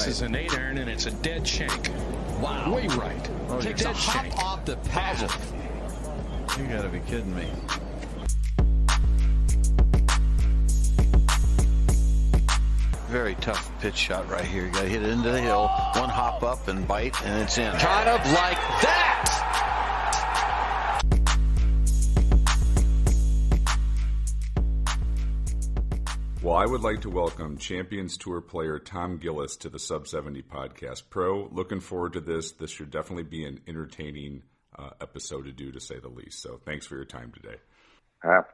This is an 8-iron, and it's a dead shank. Wow. Way right. Oh, Takes a hop shank. off the pad. You got to be kidding me. Very tough pitch shot right here. You got to hit it into the hill. One hop up and bite, and it's in. Kind of like that. Well, I would like to welcome Champions Tour player Tom Gillis to the Sub 70 podcast. Pro, looking forward to this. This should definitely be an entertaining episode to do, to say the least. So thanks for your time today.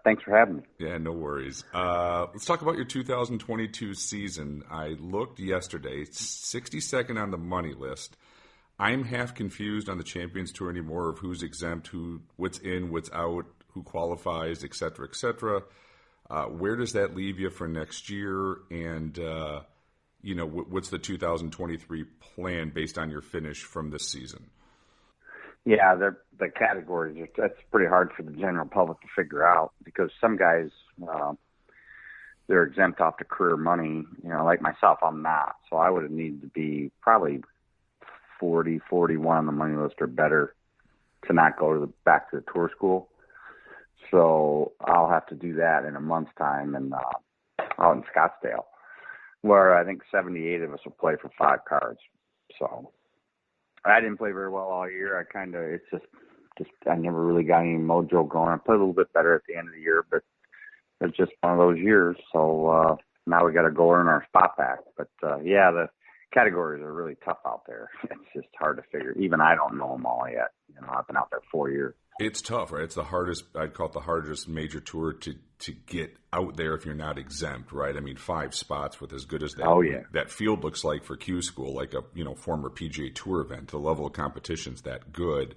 Thanks for having me. Yeah, no worries. Let's talk about your 2022 season. I looked yesterday, 62nd on the money list. I'm half confused on the Champions Tour anymore of who's exempt, what's in, what's out, who qualifies, et cetera, et cetera. Where does that leave you for next year? And, what's the 2023 plan based on your finish from this season? Yeah, the categories, that's pretty hard for the general public to figure out because some guys, they're exempt off the career money. Like myself, I'm not. So I would have needed to be probably 40, 41 on the money list or better to not go back to the tour school. So I'll have to do that in a month's time and out in Scottsdale, where I think 78 of us will play for 5 cards. So I didn't play very well all year. It's just I never really got any mojo going. I played a little bit better at the end of the year, but it's just one of those years. So now we got to go earn our spot back. But the categories are really tough out there. It's just hard to figure. Even I don't know them all yet. I've been out there 4 years. It's tough, right? It's the hardest, I'd call it the hardest major tour to get out there if you're not exempt, right? I mean, 5 spots with as good as that, that field looks like for Q School, like a former PGA Tour event. The level of competition's that good.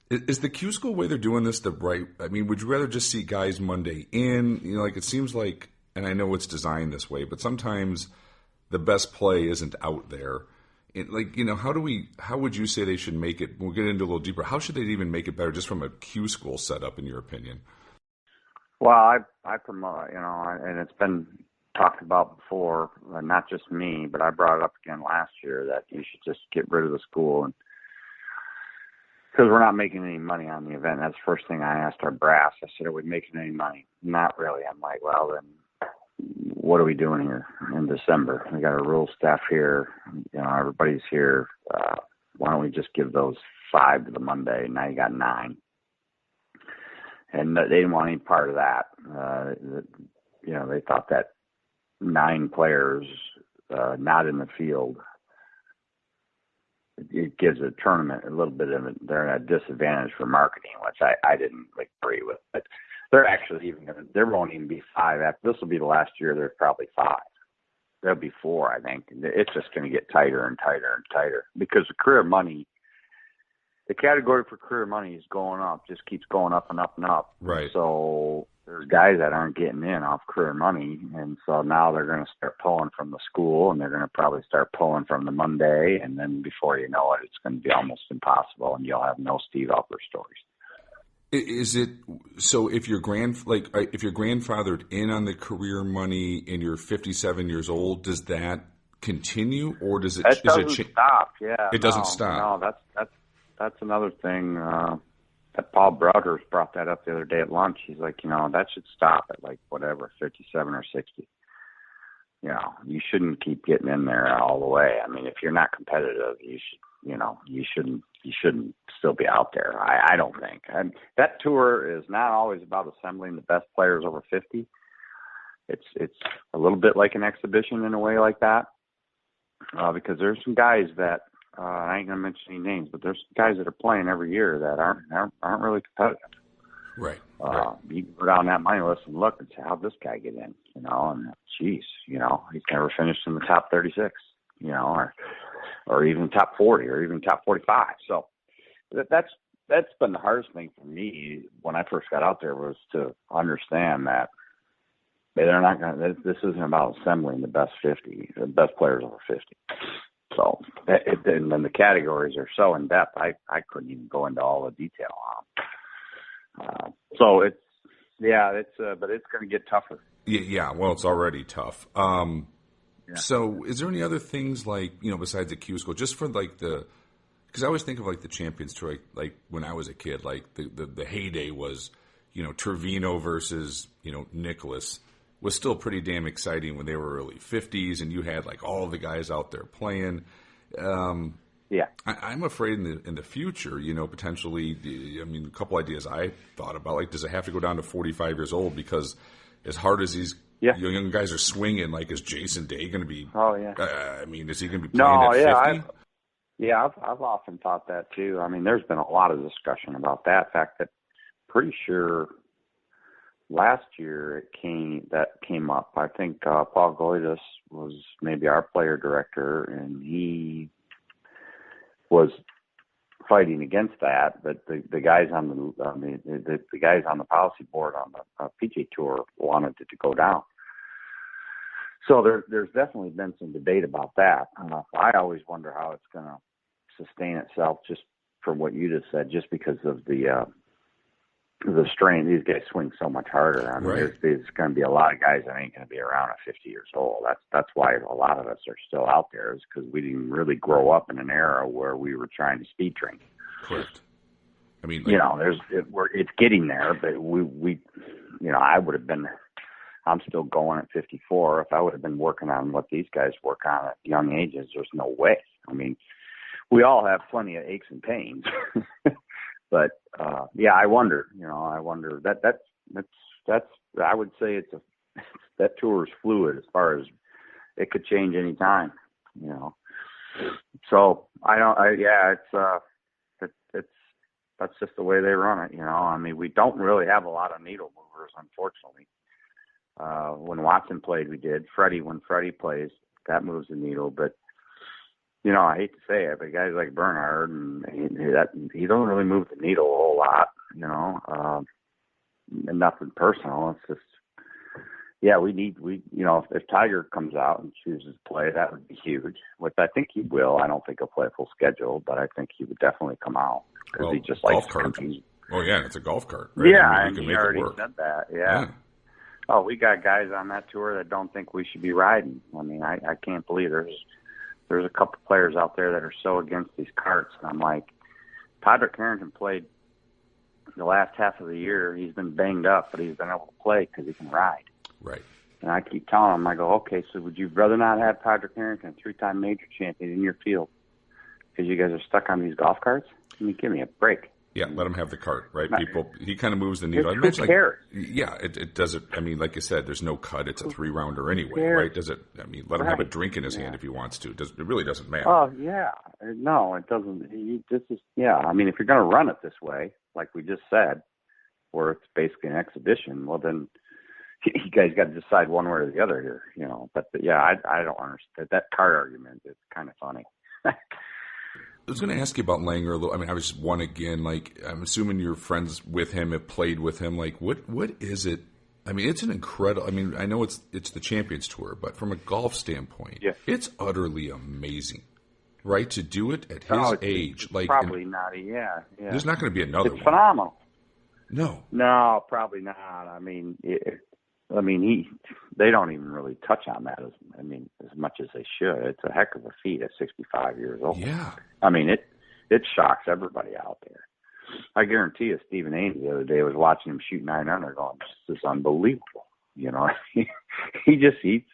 Is the Q School way they're doing this the right? I mean, would you rather just see guys Monday in? It seems like, and I know it's designed this way, but sometimes the best play isn't out there. How would you say they should make it? We'll get into a little deeper. How should they even make it better just from a Q School setup, in your opinion? Well, I promote, and it's been talked about before, not just me, but I brought it up again last year that you should just get rid of the school. And because we're not making any money on the event. That's the first thing I asked our brass. I said, are we making any money? Not really. I'm like, well, then what are we doing here in December? We got a rules staff here. Everybody's here. Why don't we just give those 5 to the Monday? Now you got 9. And they didn't want any part of that. They thought that 9 players not in the field, it gives a tournament a little bit of they're at a disadvantage for marketing, which I didn't agree with. But they're actually there won't even be 5 after this will be the last year. There's probably 5. There'll be 4, I think. It's just going to get tighter and tighter and tighter because the category for career money is going up, just keeps going up and up and up. Right. So there's guys that aren't getting in off career money, and so now they're going to start pulling from the school, and they're going to probably start pulling from the Monday, and then before you know it, it's going to be almost impossible, and you'll have no Steve Alper stories. Is it so? If you're grandfathered in on the career money and you're 57 years old, does that continue, or does it? It doesn't stop. Yeah, it doesn't stop. No, that's another thing. That Paul Brothers brought that up the other day at lunch. He's like, that should stop at 57 or 60. You shouldn't keep getting in there all the way. I mean, if you're not competitive, you shouldn't still be out there. I don't think. That tour is not always about assembling the best players over 50. It's a little bit like an exhibition in a way like that, because there's some guys that I ain't gonna mention any names, but there's guys that are playing every year that aren't really competitive. Right. You can go down that money list and look and say, how'd this guy get in? And geez, he's never finished in the top 36, or even top 40 or even top 45. So that's been the hardest thing for me when I first got out there was to understand that they're not going to, this isn't about assembling the best players over 50. So, and then the categories are so in depth, I couldn't even go into all the detail on them. So but it's going to get tougher. Yeah. Well, it's already tough. So is there any other things like, besides the Q school, just for like because I always think of like the Champions Tour, like when I was a kid, like the heyday was, Trevino versus, Nicholas was still pretty damn exciting when they were early 50s and you had like all the guys out there playing. I'm afraid in the future, potentially, a couple ideas I thought about, like, does it have to go down to 45 years old? Because as hard as these young guys are swinging, like, is Jason Day going to be? Oh yeah. Is he going to be playing at 50? I've often thought that too. I mean, there's been a lot of discussion about that. In fact, that pretty sure last year it came up. I think Paul Gillis was maybe our player director, and he was fighting against that, but the guys on the guys on the policy board on the PGA Tour wanted it to go down. So there's definitely been some debate about that. I always wonder how it's going to sustain itself, just from what you just said, just because of the strain. These guys swing so much harder. I mean, there's going to be a lot of guys that ain't going to be around at 50 years old. That's why a lot of us are still out there, is because we didn't really grow up in an era where we were trying to speed train. Correct. I mean, it's getting there, but we I would have been. I'm still going at 54. If I would have been working on what these guys work on at young ages, there's no way. I mean, we all have plenty of aches and pains. But I wonder. I wonder that's. I would say that tour is fluid as far as it could change any time. So it's that's just the way they run it. I mean, we don't really have a lot of needle movers, unfortunately. When Watson played, we did. When Freddie plays, that moves the needle, but. I hate to say it, but guys like Bernhard, and he don't really move the needle a whole lot, and nothing personal. It's just, if Tiger comes out and chooses to play, that would be huge, which I think he will. I don't think he'll play a full schedule, but I think he would definitely come out because he just likes to compete. Oh, yeah, it's a golf cart, right? Yeah, you can he make already it work. said that, yeah. Oh, we got guys on that tour that don't think we should be riding. I mean, I can't believe there's a couple players out there that are so against these carts. And I'm like, Padraig Harrington played the last half of the year. He's been banged up, but he's been able to play because he can ride. Right. And I keep telling him, I go, okay, so would you rather not have Padraig Harrington, 3-time major champion, in your field because you guys are stuck on these golf carts? I mean, give me a break. Yeah, let him have the cart, right? He kind of moves the needle. Who cares? It doesn't. I mean, like you said, there's no cut. It's a 3-rounder anyway, right? Does it? I mean, let him have a drink in his hand if he wants to. It really doesn't matter. Oh yeah, no, it doesn't. I mean, if you're going to run it this way, like we just said, where it's basically an exhibition, well then, you guys got to decide one way or the other here, But I don't understand that cart argument. It's kind of funny. I was going to ask you about Langer a little. I mean, I was one again. Like, I'm assuming you're friends with him, have played with him. Like, what is it? I mean, it's an incredible. I mean, I know it's the Champions Tour, but from a golf standpoint, it's utterly amazing, right? To do it at his age, like probably not. Yeah. There's not going to be another one. It's phenomenal. No, probably not. I mean, they don't even really touch on that as much as they should. It's a heck of a feat at 65 years old. Yeah. I mean, it shocks everybody out there. I guarantee you, Stephen Ames the other day was watching him shoot 9 under, going, "This is unbelievable." He's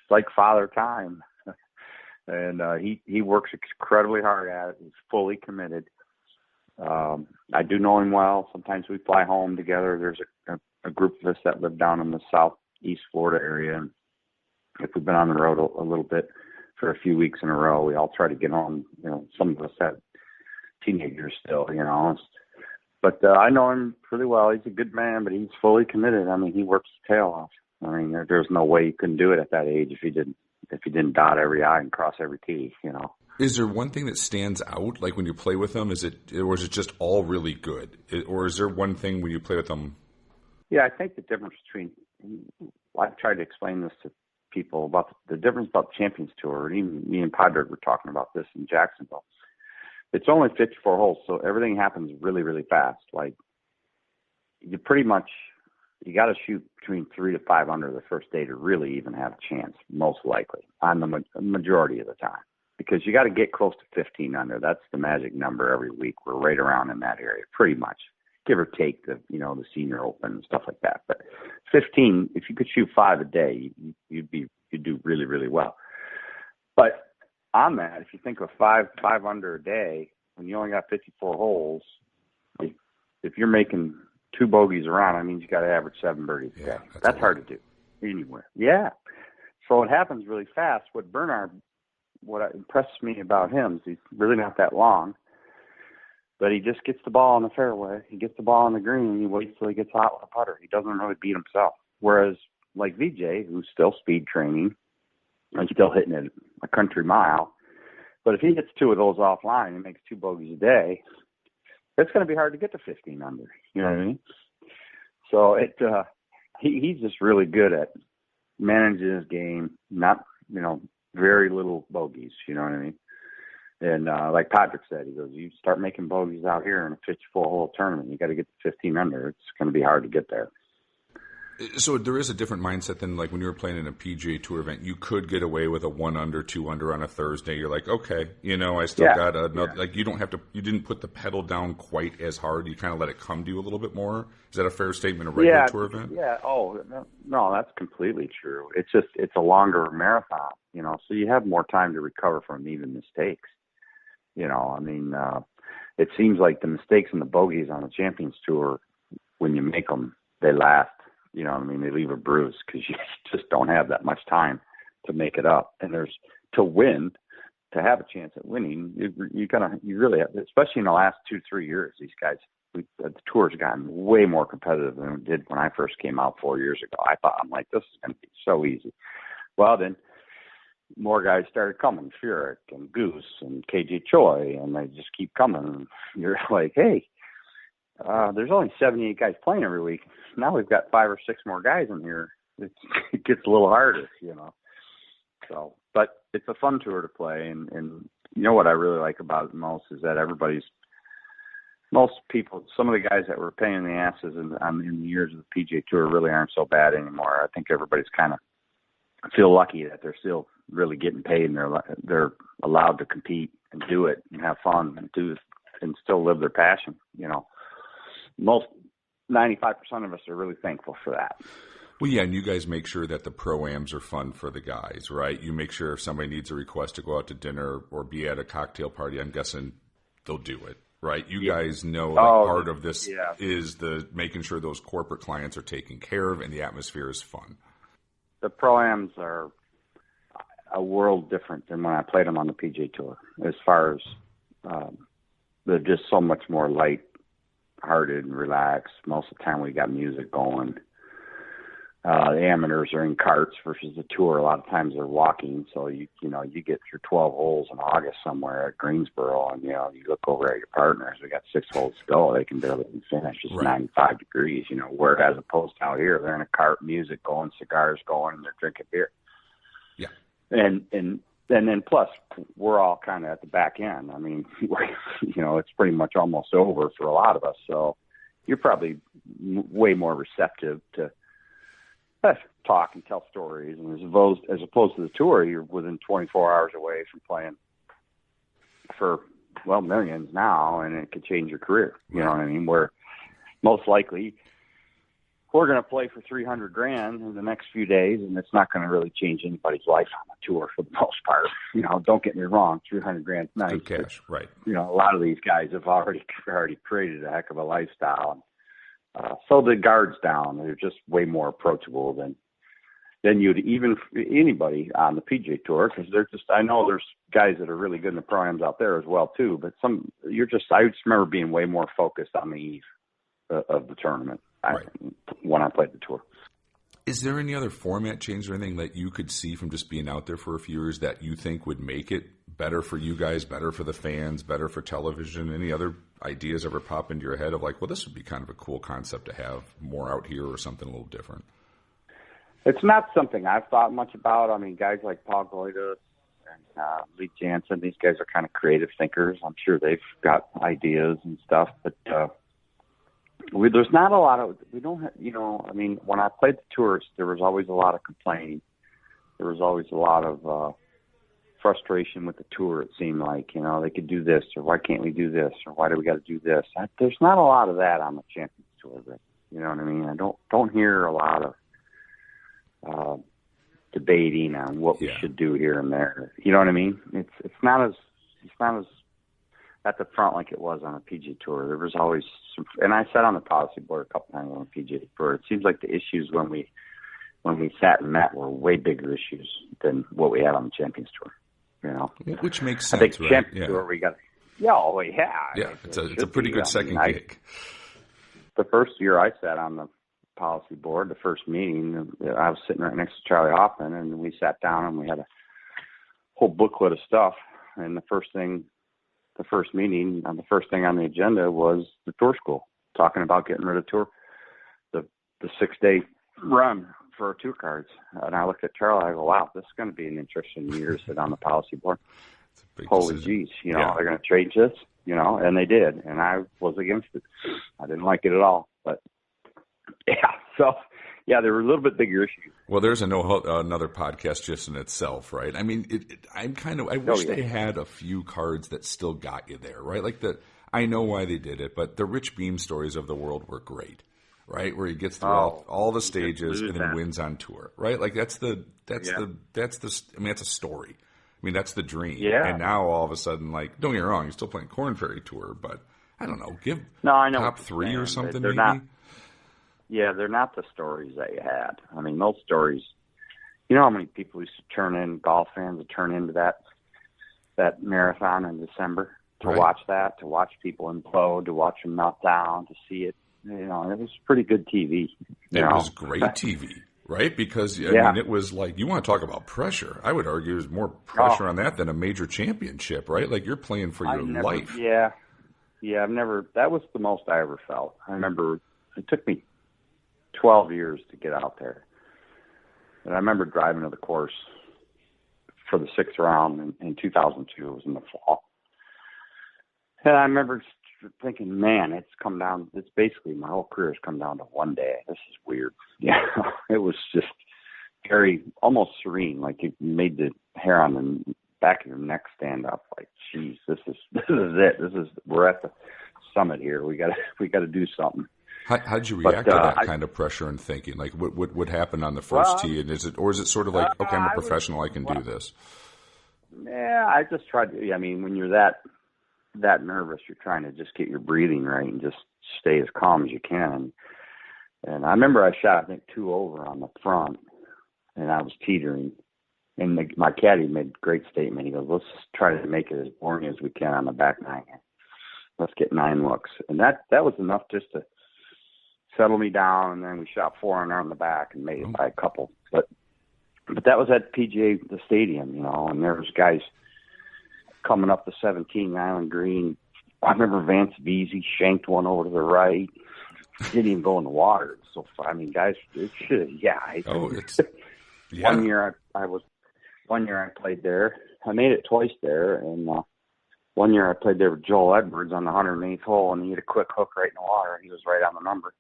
like Father Time, and he works incredibly hard at it. He's fully committed. I do know him well. Sometimes we fly home together. There's a group of us that live down in the southeast Florida area, and if we've been on the road a little bit for a few weeks in a row, we all try to get home. Some of us have teenagers still, But I know him pretty well. He's a good man, but he's fully committed. I mean, he works his tail off. I mean, there's no way you couldn't do it at that age if he didn't dot every I and cross every T. Is there one thing that stands out, like when you play with them? Is it just all really good, or is there one thing when you play with them? Yeah, I think the difference between I've tried to explain this to people about the difference about the Champions Tour, and even me and Padraig were talking about this in Jacksonville. It's only 54 holes, so everything happens really, really fast. Like, you pretty much, you got to shoot between 3 to 5 under the first day to really even have a chance, most likely, on the majority of the time. Because you got to get close to 15 under. That's the magic number every week. We're right around in that area, pretty much, give or take the Senior Open and stuff like that. But 15, if you could shoot 5 a day, you'd do really, really well. But on that, if you think of five under a day, when you only got 54 holes, if you're making 2 bogeys around, I mean, you got to average 7 birdies a day. That's hard to do anywhere. Yeah. So it happens really fast. What impresses me about him is he's really not that long, but he just gets the ball on the fairway. He gets the ball on the green, and he waits till he gets hot with a putter. He doesn't really beat himself. Whereas, like VJ, who's still speed training and still hitting it a country mile, but if he hits 2 of those offline and makes 2 bogeys a day, it's going to be hard to get to 15 under. You know what I mean? So he's just really good at managing his game, not, very little bogeys, you know what I mean? And like Patrick said, he goes, you start making bogeys out here in a 54-hole tournament, you got to get to 15 under. It's going to be hard to get there. So there is a different mindset than like when you were playing in a PGA Tour event. You could get away with a 1 under, 2 under on a Thursday. You're like, okay, I still got another. Like you don't have to. You didn't put the pedal down quite as hard. You kind of let it come to you a little bit more. Is that a fair statement? A regular tour event? Yeah. Oh no, that's completely true. It's a longer marathon. So you have more time to recover from even mistakes. It seems like the mistakes and the bogeys on the Champions Tour, when you make them, they last. They leave a bruise because you just don't have that much time to make it up. And to win, to have a chance at winning, you really have, especially in the last 2-3 years, these guys, the tour's gotten way more competitive than it did when I first came out 4 years ago. I'm like, this is going to be so easy. Well, then more guys started coming, Furyk and Goose and KJ Choi, and they just keep coming. And you're like, hey, there's only 78 guys playing every week. Now we've got 5 or 6 more guys in here. It gets a little harder, So, but it's a fun tour to play, and what I really like about it most is that most people, some of the guys that were pain in the asses in the years of the PGA Tour really aren't so bad anymore. I think everybody's kind of feel lucky that they're still really getting paid and they're allowed to compete and do it and have fun and still live their passion. Most 95% of us are really thankful for that. Well, yeah, and you guys make sure that the pro-ams are fun for the guys, right? You make sure if somebody needs a request to go out to dinner or be at a cocktail party, I'm guessing they'll do it, right? You guys know that part of this is the making sure those corporate clients are taken care of and the atmosphere is fun. The pro-ams are a world different than when I played them on the PGA Tour, as far as they're just so much more light-hearted and relaxed. Most of the time we got music going. The amateurs are in carts versus the tour. A lot of times they're walking, so you get your 12 holes in August somewhere at Greensboro, and you look over at your partners. We got 6 holes to go. They can barely even finish. It's 95 degrees. Whereas opposed to out here, they're in a cart, music going, cigars going, and they're drinking beer. Yeah, and then plus we're all kind of at the back end. I mean, it's pretty much almost over for a lot of us. So you're probably way more receptive to talk and tell stories, and as opposed to the tour, you're within 24 hours away from playing for millions now, and it could change your career. You know what I mean? Where most likely we're going to play for $300,000 in the next few days, and it's not going to really change anybody's life on the tour for the most part. Don't get me wrong, $300,000 is nice. Good cash, right? A lot of these guys have already created a heck of a lifestyle. So the guards down, they're just way more approachable than you'd even anybody on the PGA Tour, because I know there's guys that are really good in the pro-ams out there as well too, but I just remember being way more focused on the eve of the tournament when I played the tour. Is there any other format change or anything that you could see from just being out there for a few years that you think would make it better for you guys, better for the fans, better for television? Any other ideas ever pop into your head of like, well, this would be kind of a cool concept to have more out here or something a little different? It's not something I've thought much about. I mean, guys like Paul Goyda and Lee Jansen, these guys are kind of creative thinkers. I'm sure they've got ideas and stuff, but There's not a lot of, we don't have, you know, I mean, when I played the tours, there was always a lot of complaining. There was always a lot of frustration with the tour, it seemed like. You know, they could do this, or why can't we do this, or why do we got to do this? There's not a lot of that on the Champions Tour, but you know what I mean? I don't hear a lot of debating on what we should do here and there. You know what I mean? It's not as at the front like it was on a PGA Tour. There was always some, and I sat on the policy board a couple times on the PGA Tour. It seems like the issues when we sat and met were way bigger issues than what we had on the Champions Tour. You know, which makes sense. I think right? Champions Tour we got. Yeah. It's a pretty good second gig. The first year I sat on the policy board, the first meeting, I was sitting right next to Charlie Hoffman, and we sat down and we had a whole booklet of stuff. And the first thing on the agenda was the tour school, talking about getting rid of the 6-day run for our tour cards. And I looked at Charlie, I go, wow, this is going to be an interesting year to sit on the policy board. Holy geez, you know, they're going to change this, you know, and they did. And I was against it. I didn't like it at all. But, there were a little bit bigger issues. Well, there's another podcast just in itself, right? I mean, I wish they had a few cards that still got you there, right? Like I know why they did it, but the Rich Beam stories of the world were great, right? Where he gets through all the stages and then wins on tour, right? Like that's a story. I mean, that's the dream. Yeah. And now all of a sudden, like, don't get me wrong, he's still playing Korn Ferry Tour, but I don't know, I know top 3 or something they're maybe. They're not the stories that you had. I mean, those stories, you know how many people used to turn in, golf fans would turn into that marathon in December to watch that, to watch people implode, to watch them melt down, to see it. You know, it was pretty good TV. It was great TV, right? Because, I mean, it was like, you want to talk about pressure. I would argue there's more pressure on that than a major championship, right? Like, you're playing for your life. Yeah, that was the most I ever felt. I remember it took me 12 years to get out there. And I remember driving to the course for the 6th round in 2002. It was in the fall. And I remember thinking, man, it's basically my whole career has come down to one day. This is weird. Yeah, it was just very, almost serene. Like it made the hair on the back of your neck stand up. Like, geez, this is it. We're at the summit here. We got to do something. How did you react to that kind of pressure and thinking? Like, what would happen on the first tee? And is it sort of like, okay, I'm a professional, I can do this? Yeah, I just tried to. I mean, when you're that nervous, you're trying to just get your breathing right and just stay as calm as you can. And I remember I shot, I think, 2 over on the front, and I was teetering. And my caddy made a great statement. He goes, let's try to make it as boring as we can on the back 9. Let's get 9 looks. And that was enough just to settle me down, and then we shot 4 on the back and made it by a couple. But that was at PGA, the stadium, you know, and there was guys coming up the 17 island green. I remember Vance Veazey shanked one over to the right. Didn't even go in the water. So, I mean, guys, it should, One year I played there. I made it twice there, and one year I played there with Joel Edwards on the 108th hole, and he had a quick hook right in the water. He was right on the number.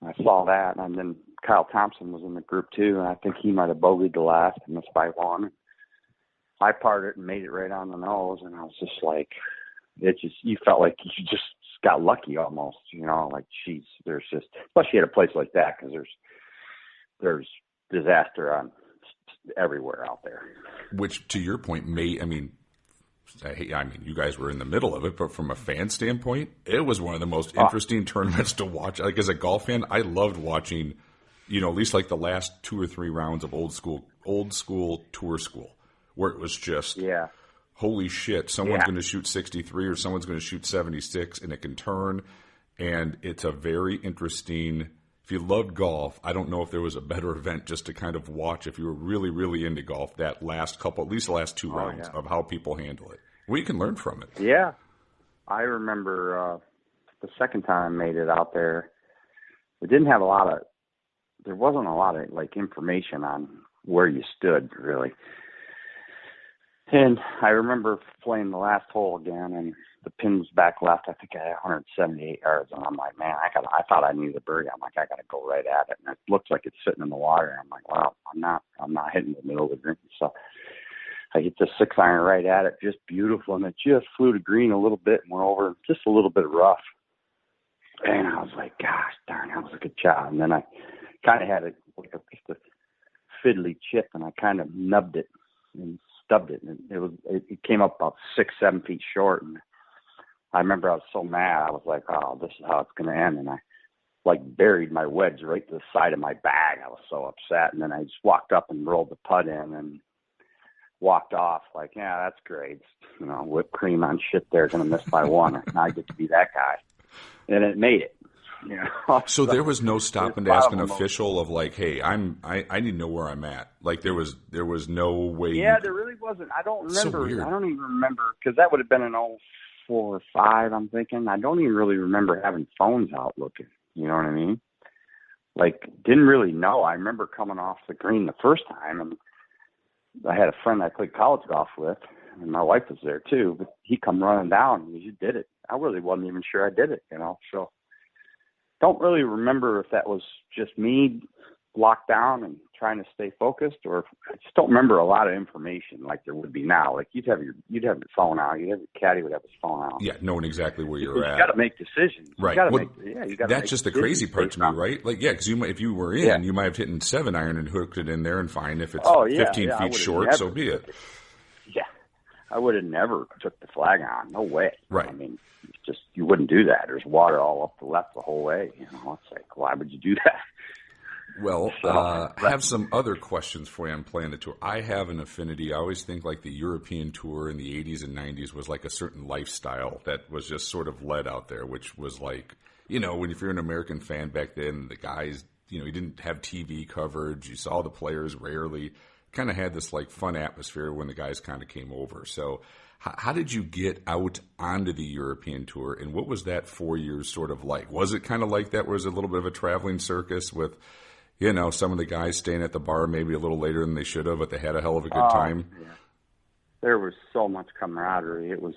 I saw that, and then Kyle Thompson was in the group too, and I think he might have bogeyed the last and missed by 1. I parted and made it right on the nose, and I was just like, you felt like you just got lucky almost, you know, like, geez, there's just, especially at a place like that, because there's disaster on everywhere out there. Which, to your point, you guys were in the middle of it, but from a fan standpoint, it was one of the most interesting tournaments to watch. Like, as a golf fan, I loved watching, you know, at least like the last 2 or 3 rounds of old school tour school, where it was just, holy shit, someone's going to shoot 63 or someone's going to shoot 76, and it can turn. And it's a very interesting, if you loved golf, I don't know if there was a better event just to kind of watch, if you were really, really into golf, that last couple, at least the last 2 rounds of how people handle it. We can learn from it. Yeah. I remember the second time I made it out there, there wasn't a lot of like information on where you stood, really. And I remember playing the last hole again, and the pin was back left. I think I had 178 yards, and I'm like, man, I thought I knew the birdie. I'm like, I got to go right at it, and it looks like it's sitting in the water. And I'm like, well, I'm not hitting the middle of the green. So I hit the 6-iron right at it, just beautiful, and it just flew to green a little bit and went over just a little bit rough. And I was like, gosh darn, that was a good shot. And then I kind of had just a fiddly chip, and I kind of nubbed it and stubbed it, and it came up about 6-7 feet short. And I remember I was so mad. I was like, oh, this is how it's going to end. And I buried my wedge right to the side of my bag. I was so upset. And then I just walked up and rolled the putt in and walked off like, yeah, that's great. Whipped cream on shit there, going to miss by one. And I get to be that guy. And it made it. So there was no stopping to ask an official of like, hey, I need to know where I'm at. Like there was no way. Yeah, there really wasn't. I don't remember. So weird. I don't even remember, because that would have been in 04 or 05, I'm thinking. I don't even really remember having phones out looking. You know what I mean? Didn't really know. I remember coming off the green the first time, and I had a friend I played college golf with, and my wife was there too, but he come running down and you did it. I really wasn't even sure I did it, so don't really remember if that was just me locked down and trying to stay focused, or I just don't remember a lot of information like there would be now. Like you'd have your phone out, your caddy would have his phone out. Yeah, knowing exactly where you're at. You got to make decisions. Right. That's just the crazy part to me, right? Like, yeah, because if you were in, you might have hit in 7-iron and hooked it in there, and fine, if it's 15 feet short, so be it. Yeah, I would have never took the flag on. No way. Right. I mean, it's just you wouldn't do that. There's water all up the left the whole way. It's like, why would you do that? Well, I have some other questions for you on playing the tour. I have an affinity. I always think like the European tour in the 80s and 90s was like a certain lifestyle that was just sort of led out there, which was like, if you're an American fan back then, the guys, you didn't have TV coverage. You saw the players rarely. Kind of had this like fun atmosphere when the guys kind of came over. So how did you get out onto the European tour, and what was that 4 years sort of like? Was it kind of like that? Was it a little bit of a traveling circus with some of the guys staying at the bar maybe a little later than they should have, but they had a hell of a good time? Yeah. There was so much camaraderie. It was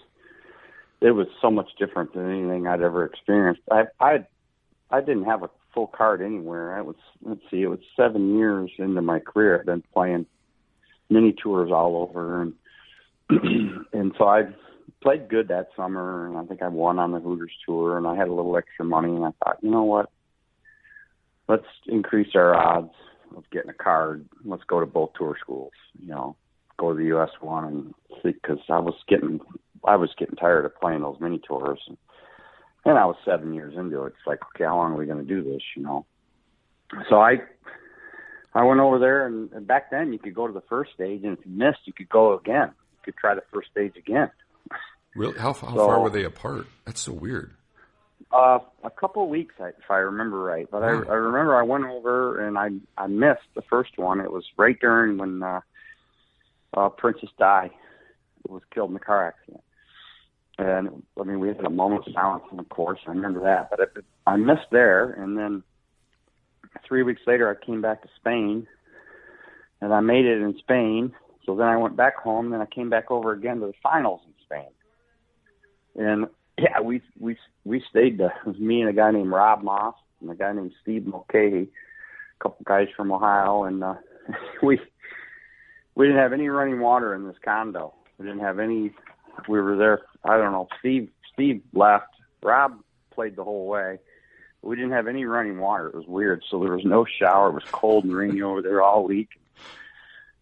so much different than anything I'd ever experienced. I didn't have a full card anywhere. It was 7 years into my career. I've been playing mini tours all over, and and so I played good that summer, and I think I won on the Hooters tour, and I had a little extra money, and I thought, you know what? Let's increase our odds of getting a card. Let's go to both tour schools, go to the US one and see, because I was getting tired of playing those mini tours. And I was 7 years into it. It's like, okay, how long are we going to do this, So I went over there, and back then you could go to the first stage, and if you missed, you could go again. You could try the first stage again. Really? How far were they apart? That's so weird. A couple of weeks, if I remember right. But I remember I went over and I missed the first one. It was right during when Princess Di was killed in the car accident. And, we had a moment's silence, and of course, I remember that. But I missed there, and then 3 weeks later, I came back to Spain, and I made it in Spain. So then I went back home, and I came back over again to the finals in Spain. And yeah, we stayed. It was me and a guy named Rob Moss and a guy named Steve Mulcahy, a couple guys from Ohio, and we didn't have any running water in this condo. We didn't have any. We were there. I don't know. Steve left. Rob played the whole way. We didn't have any running water. It was weird. So there was no shower. It was cold and rainy over there all week.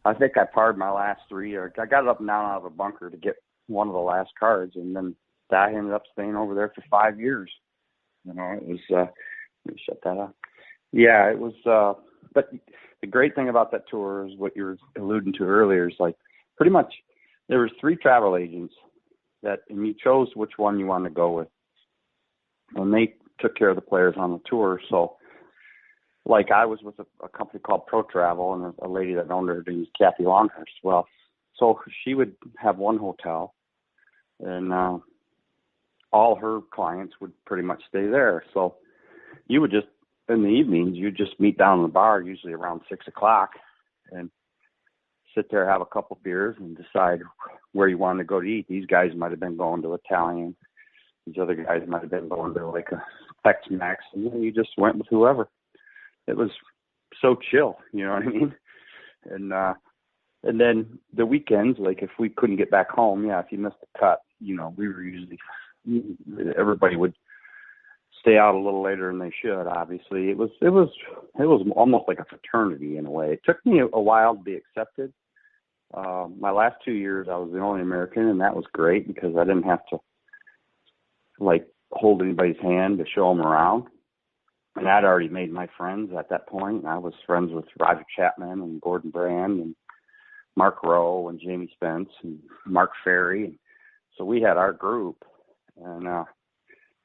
I think I parred my last three. Or I got up and down out of a bunker to get one of the last cards, and then I ended up staying over there for 5 years. It was, let me shut that off. Yeah, it was, but the great thing about that tour is what you were alluding to earlier is like pretty much there was 3 travel agents and you chose which one you wanted to go with. And they took care of the players on the tour. So like I was with a company called Pro Travel, and a lady that owned her named Kathy Longhurst. Well, so she would have one hotel, and all her clients would pretty much stay there. So you would just, in the evenings, you'd just meet down in the bar, usually around 6 o'clock, and sit there, have a couple beers, and decide where you wanted to go to eat. These guys might have been going to Italian. These other guys might have been going to like a Tex-Mex, and then you just went with whoever. It was so chill, you know what I mean? And then the weekends, like if we couldn't get back home, if you missed the cut, we were usually, everybody would stay out a little later than they should. Obviously, it was almost like a fraternity in a way. It took me a while to be accepted. My last 2 years, I was the only American, and that was great because I didn't have to like hold anybody's hand to show them around. And I'd already made my friends at that point. I was friends with Roger Chapman and Gordon Brand and Mark Rowe and Jamie Spence and Mark Ferry. So we had our group, and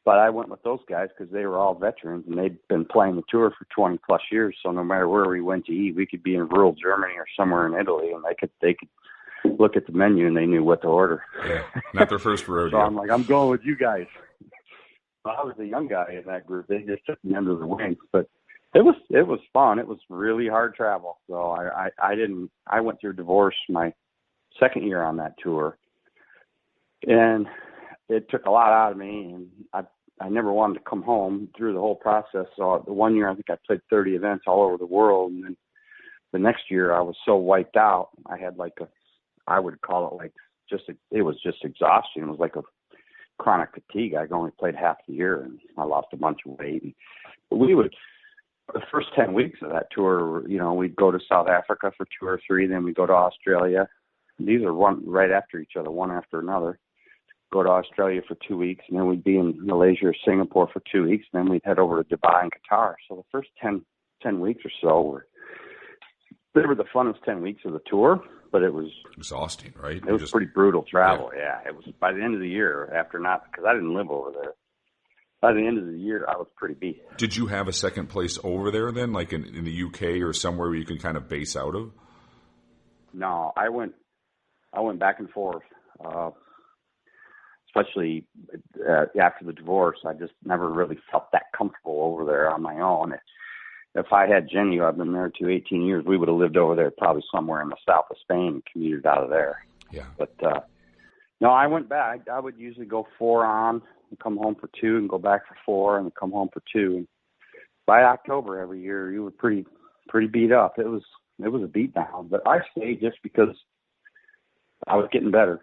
but I went with those guys because they were all veterans and they'd been playing the tour for 20 plus years. So no matter where we went to eat, we could be in rural Germany or somewhere in Italy, and they could look at the menu and they knew what to order. Yeah, not their first rodeo. So I'm like, I'm going with you guys. Well, I was the young guy in that group. They just took me under the wing, but it was fun. It was really hard travel. So I went through divorce my second year on that tour, and it took a lot out of me, and I never wanted to come home through the whole process. So the one year, I think I played 30 events all over the world, and then the next year I was so wiped out. I had I would call it like it was just exhaustion. It was like a chronic fatigue. I only played half the year, and I lost a bunch of weight. But the first 10 weeks of that tour, we'd go to South Africa for 2 or 3, then we'd go to Australia. These are one right after each other, one after another. Go to Australia for 2 weeks, and then we'd be in Malaysia or Singapore for 2 weeks, and then we'd head over to Dubai and Qatar. So the first 10 weeks or so they were the funnest 10 weeks of the tour, but it was exhausting, right? It was pretty brutal travel. Yeah, it was by the end of the year because I didn't live over there. By the end of the year, I was pretty beat. Did you have a second place over there then, like in the UK or somewhere where you can kind of base out of? No, I went back and forth. Especially after the divorce, I just never really felt that comfortable over there on my own. If I had Jenny, who I've been married to 18 years, we would have lived over there probably somewhere in the south of Spain and commuted out of there. Yeah. But, no, I went back. I would usually go 4 on and come home for 2 and go back for 4 and come home for 2. And by October every year, you were pretty beat up. It was a beat down, but I stayed just because I was getting better.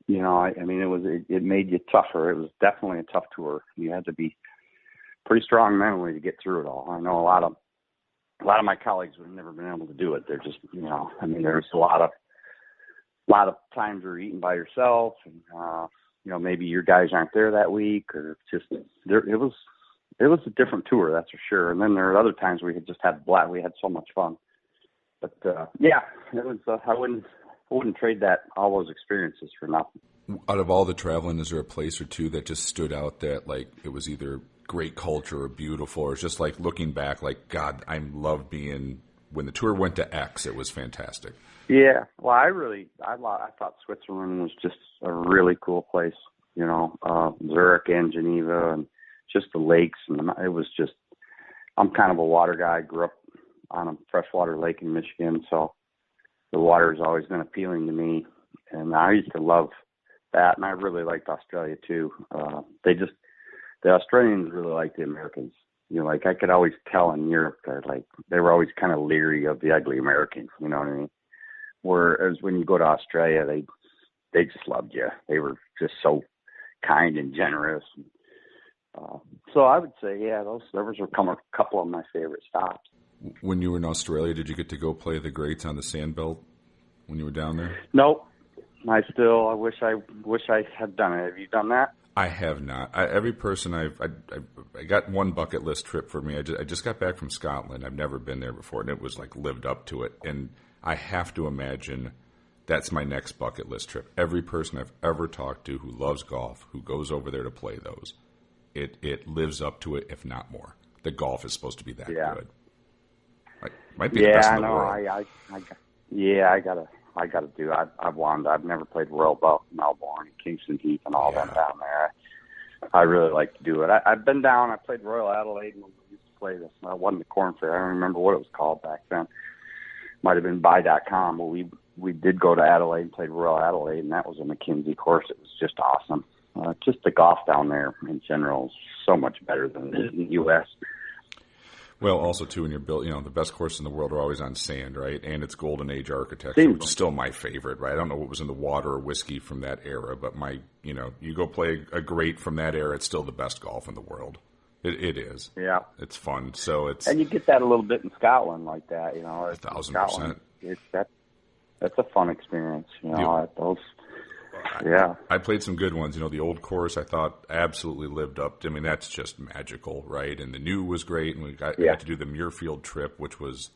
It made you tougher. It was definitely a tough tour. You had to be pretty strong mentally to get through it all. I know a lot of my colleagues would have never been able to do it. They're just, there's a lot of times you're eating by yourself, and maybe your guys aren't there that week, or just it was a different tour, that's for sure. And then there are other times we had just had we had so much fun. But it was. I wouldn't trade all those experiences for nothing. Out of all the traveling, is there a place or two that just stood out that like it was either great culture or beautiful, or it's just like looking back, like God, I love being when the tour went to X, it was fantastic. Yeah, well, I thought Switzerland was just a really cool place. Zurich and Geneva, and just the lakes, and it was just. I'm kind of a water guy. I grew up on a freshwater lake in Michigan, so the water has always been appealing to me, and I used to love that, and I really liked Australia too. The Australians really liked the Americans. I could always tell in Europe they were always kind of leery of the ugly Americans. You know what I mean? Whereas when you go to Australia, they just loved you. They were just so kind and generous. So I would say, those were a couple of my favorite stops. When you were in Australia, did you get to go play the greats on the sandbelt when you were down there? Nope. I wish I had done it. Have you done that? I have not. Every person I got one bucket list trip for me. I just got back from Scotland. I've never been there before, and it was like lived up to it. And I have to imagine that's my next bucket list trip. Every person I've ever talked to who loves golf, who goes over there to play those, it lives up to it, if not more. The golf is supposed to be that good. Might be the best in the world. I gotta do. I've wanted. I've never played Royal Melbourne, Kingston Heath, and all them down there. I really like to do it. I've been down. I played Royal Adelaide, and we used to play this. I won the Korn Ferry. I don't remember what it was called back then. Might have been buy.com, but we did go to Adelaide and played Royal Adelaide, and that was a McKenzie course. It was just awesome. Just the golf down there in general is so much better than it is in the U.S. Well, also, too, when you're built, the best courses in the world are always on sand, right? And it's Golden Age architecture, which is still my favorite, right? I don't know what was in the water or whiskey from that era, but you go play a great from that era, it's still the best golf in the world. It is. Yeah. It's fun. So and you get that a little bit in Scotland like that, 1,000%. That's a fun experience, Yeah. Those. Yeah. I played some good ones. The old course I thought absolutely lived up. I mean, that's just magical, right? And the new was great. And we got to do the Muirfield trip, which was,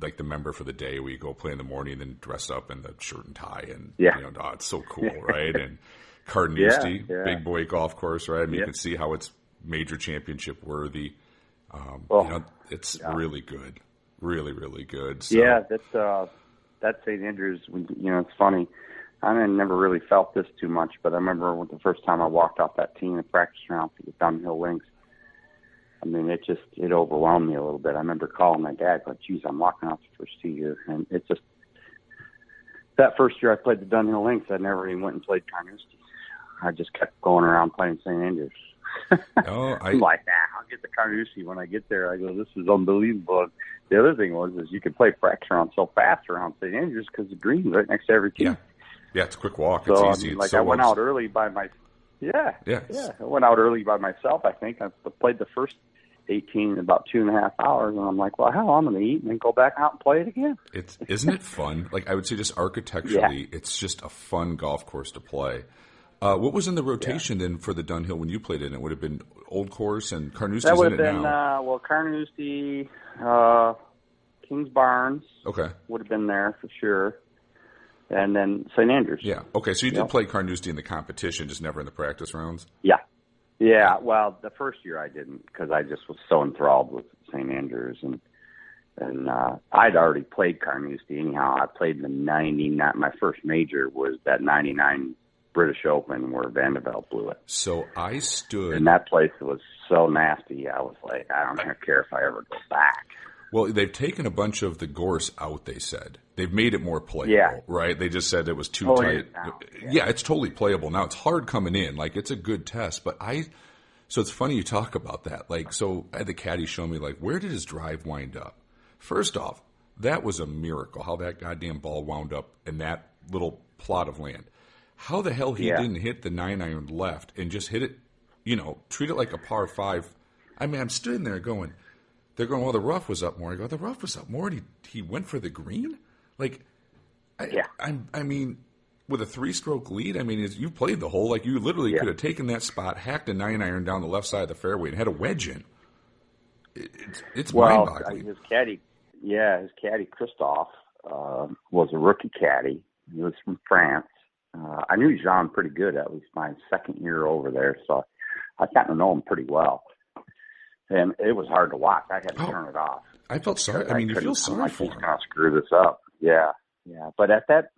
like the member for the day where you go play in the morning and then dress up in the shirt and tie. And, it's so cool, right? And Carnoustie, big boy golf course, right? I mean, you can see how it's major championship worthy. It's really good. Really, really good. So. Yeah, that's St. Andrews. It's funny. I never really felt this too much, but I remember the first time I walked off that tee in the practice round for the downhill links. I mean, it overwhelmed me a little bit. I remember calling my dad, going, geez, I'm walking off the first tee here. And it just, that first year I played the downhill links, I never even went and played Carnoustie. I just kept going around playing St. Andrews. I'm like, I'll get the Carnoustie when I get there. I go, this is unbelievable. The other thing is you can play practice round so fast around St. Andrews because the green's right next to every tee. Yeah, it's a quick walk. So, it's easy. I went out early by I went out early by myself, I think. I played the first 18 in about 2.5 hours, and I'm like, well, hell, I'm going to eat and then go back out and play it again. Isn't it fun? Like, I would say just architecturally, it's just a fun golf course to play. What was in the rotation then for the Dunhill when you played it? It would have been Old Course and Carnoustie's in it now. That would have been, Carnoustie, Kings Barnes would have been there for sure. And then St. Andrews. Yeah. Okay, so you did play Carnoustie in the competition, just never in the practice rounds? Yeah. Yeah, well, the first year I didn't because I just was so enthralled with St. Andrews. And I'd already played Carnoustie anyhow. I played in the 99. My first major was that 99 British Open where Vandeveld blew it. So I stood... And that place was so nasty, I was like, I don't care if I ever go back. Well, they've taken a bunch of the gorse out, they said. They've made it more playable, right? They just said it was too tight. Yeah, it's totally playable now. It's hard coming in. Like, it's a good test. But so it's funny you talk about that. Like, so I had the caddy show me, like, where did his drive wind up? First off, that was a miracle, how that goddamn ball wound up in that little plot of land. How the hell he didn't hit the 9-iron left and just hit it, treat it like a par 5. I mean, I'm sitting there going... They're going, well, the rough was up more. I go, the rough was up more, and he went for the green? Like, I mean, with a 3-stroke lead, I mean, you played the hole. Like, you literally could have taken that spot, hacked a 9-iron down the left side of the fairway, and had a wedge in. It's mind-boggling. His caddy, Christophe, was a rookie caddy. He was from France. I knew Jean pretty good. That was my second year over there, so I got to know him pretty well. And it was hard to watch. I had to turn it off. I felt sorry. I mean, you feel sorry for him. He's going to screw this up. Yeah. But at that,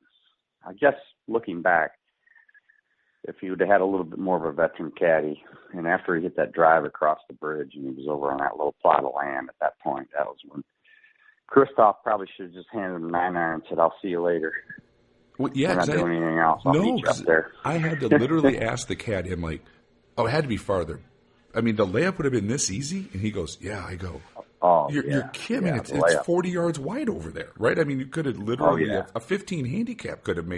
I guess looking back, if he would have had a little bit more of a veteran caddy, and after he hit that drive across the bridge and he was over on that little plot of land at that point, that was when Christophe probably should have just handed him 9-iron and said, I'll see you later. Well, yeah, I'm not doing anything else. I'll meet you up there. I had to literally ask the caddy, I'm like, it had to be farther. I mean, the layup would have been this easy? And he goes, yeah. I go, you're kidding. It's 40 yards wide over there, right? I mean, you could have literally, a 15 handicap could have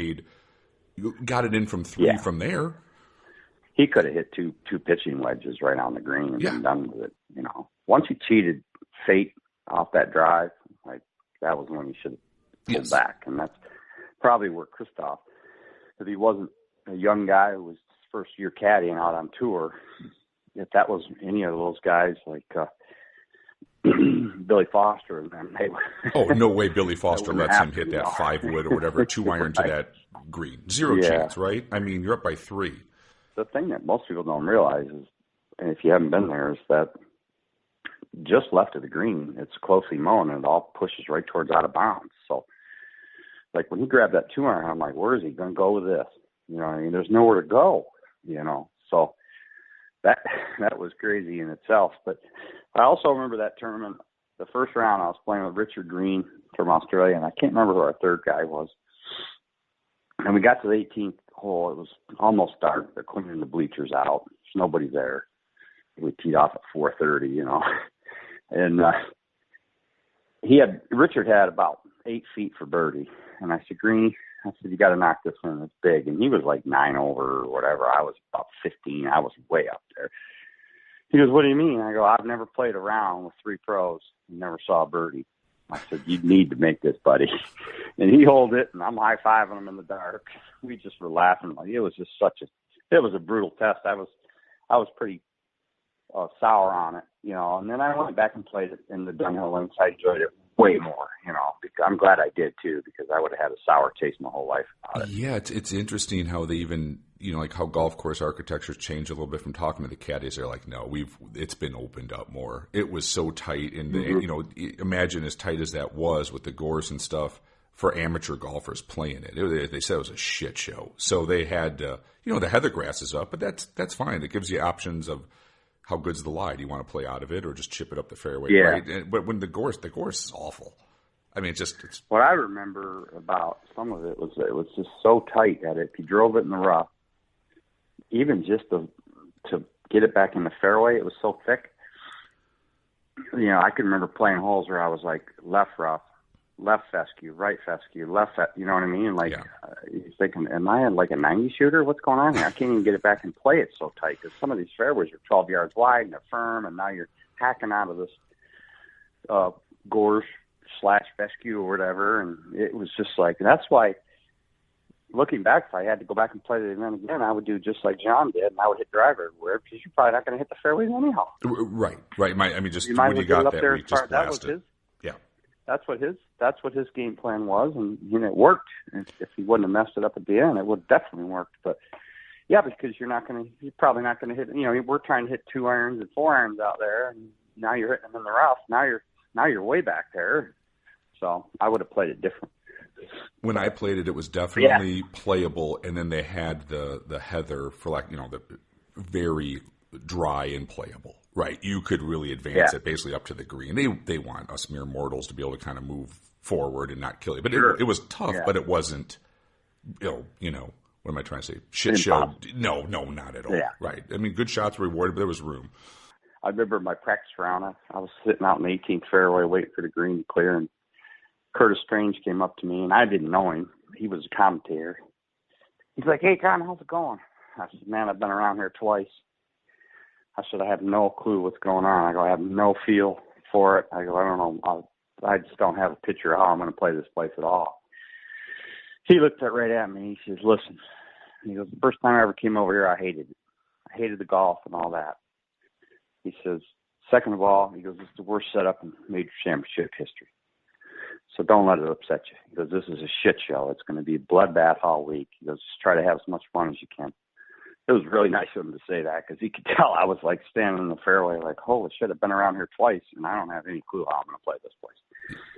got it in from 3 from there. He could have hit two pitching wedges right on the green and been done with it, Once he cheated fate off that drive, like, that was when he should have pulled back. And that's probably where Christophe, if he wasn't a young guy who was first year caddying out on tour, if that was any of those guys like Billy Foster, no way Billy Foster lets him hit that 5-wood or whatever 2-iron to that green. Zero chance, right? I mean, you're up by 3. The thing that most people don't realize is, and if you haven't been there, is that just left of the green, it's closely mown and it all pushes right towards out of bounds. So, like when he grabbed that 2-iron, I'm like, where is he going to go with this? I mean, there's nowhere to go. So. That was crazy in itself. But I also remember that tournament, the first round I was playing with Richard Green from Australia, and I can't remember who our third guy was. And we got to the 18th hole. It was almost dark. They're cleaning the bleachers out. There's nobody there. We teed off at 4:30, you know. And Richard had about 8 feet for birdie. And I said, Greeny, I said, you got to knock this one. It's big. And he was like 9 over or whatever. I was about 15. I was way up there. He goes, what do you mean? I go, I've never played a round with 3 pros and never saw a birdie. I said, you need to make this, buddy. And he holed it, and I'm high-fiving him in the dark. We just were laughing. Like, it was just it was a brutal test. I was pretty sour on it, you know. And then I went back and played it in the Dunhill links. I enjoyed it way more, you know. Because I'm glad I did, too, because I would have had a sour taste my whole life about it. Yeah, it's interesting how they even, you know, like how golf course architecture's changed a little bit from talking to the caddies. They're like, no, it's been opened up more. It was so tight, and you know, imagine as tight as that was with the gorse and stuff for amateur golfers playing it. They said it was a shit show. So they had, you know, the heather grass is up, but that's fine. It gives you options of how good's the lie. Do you want to play out of it or just chip it up the fairway? Yeah. Right? But when the gorse is awful. I mean, it's what I remember about some of it was that it was just so tight that if you drove it in the rough, even just to get it back in the fairway, it was so thick. You know, I can remember playing holes where I was like left rough, left fescue, right fescue, you know what I mean? Like, you're thinking, am I like a 90 shooter? What's going on here? I can't even get it back and play it so tight because some of these fairways are 12 yards wide and they're firm, and now you're hacking out of this gorge / fescue or whatever, and it was just like, that's why, looking back, if I had to go back and play the event again, I would do just like John did, and I would hit driver everywhere because you're probably not going to hit the fairways anyhow. Right. I mean, just you when you got that week, just that blast was it. His, yeah. That's what his game plan was, and you know, it worked. If he wouldn't have messed it up at the end, it would have definitely worked. But yeah, because you're probably not going to hit. You know, we're trying to hit 2 irons and 4 irons out there, and now you're hitting them in the rough. Now you're way back there. So I would have played it different. When I played it, it was definitely playable, and then they had the heather for, like, you know, the very dry and playable. Right, you could really advance it basically up to the green. They want us mere mortals to be able to kind of move forward and not kill you. But it was tough, but it wasn't, you know, what am I trying to say? Shit show? No, not at all. Yeah. Right. I mean, good shots were rewarded, but there was room. I remember my practice round. I was sitting out in the 18th fairway waiting for the green to clear, and Curtis Strange came up to me, and I didn't know him. He was a commentator. He's like, hey, Con, how's it going? I said, man, I've been around here twice. I said, I have no clue what's going on. I go, I have no feel for it. I go, I don't know. I just don't have a picture of how I'm going to play this place at all. He looked right at me. He says, listen. He goes, the first time I ever came over here, I hated it. I hated the golf and all that. He says, second of all, he goes, it's the worst setup in major championship history. So don't let it upset you. He goes, this is a shit show. It's going to be a bloodbath all week. He goes, just try to have as much fun as you can. It was really nice of him to say that because he could tell I was like standing in the fairway like, holy shit, I've been around here twice and I don't have any clue how I'm going to play this place.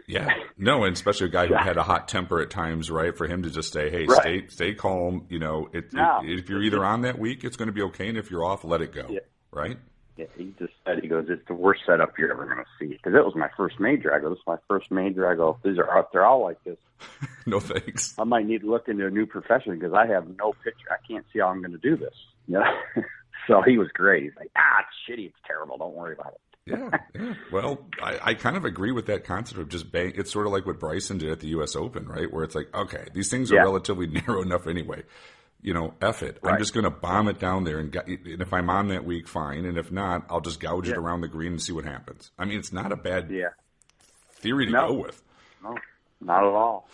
Yeah. No, and especially a guy who had a hot temper at times, right? For him to just say, hey, stay calm. You know, if you're either on that week, it's going to be okay. And if you're off, let it go. Yeah. Right? Yeah, he just said, he goes, it's the worst setup you're ever going to see. Because it was my first major. I go, this is my first major. I go, they're all like this. No thanks. I might need to look into a new profession because I have no picture. I can't see how I'm going to do this. You know? So he was great. He's like, it's shitty. It's terrible. Don't worry about it. Yeah. Well, I kind of agree with that concept of just bang. It's sort of like what Bryson did at the U.S. Open, right? Where it's like, okay, these things are relatively narrow enough anyway. You know, F it. Right. I'm just going to bomb it down there. And if I'm on that week, fine. And if not, I'll just gouge it around the green and see what happens. I mean, it's not a bad theory to go with. No, not at all.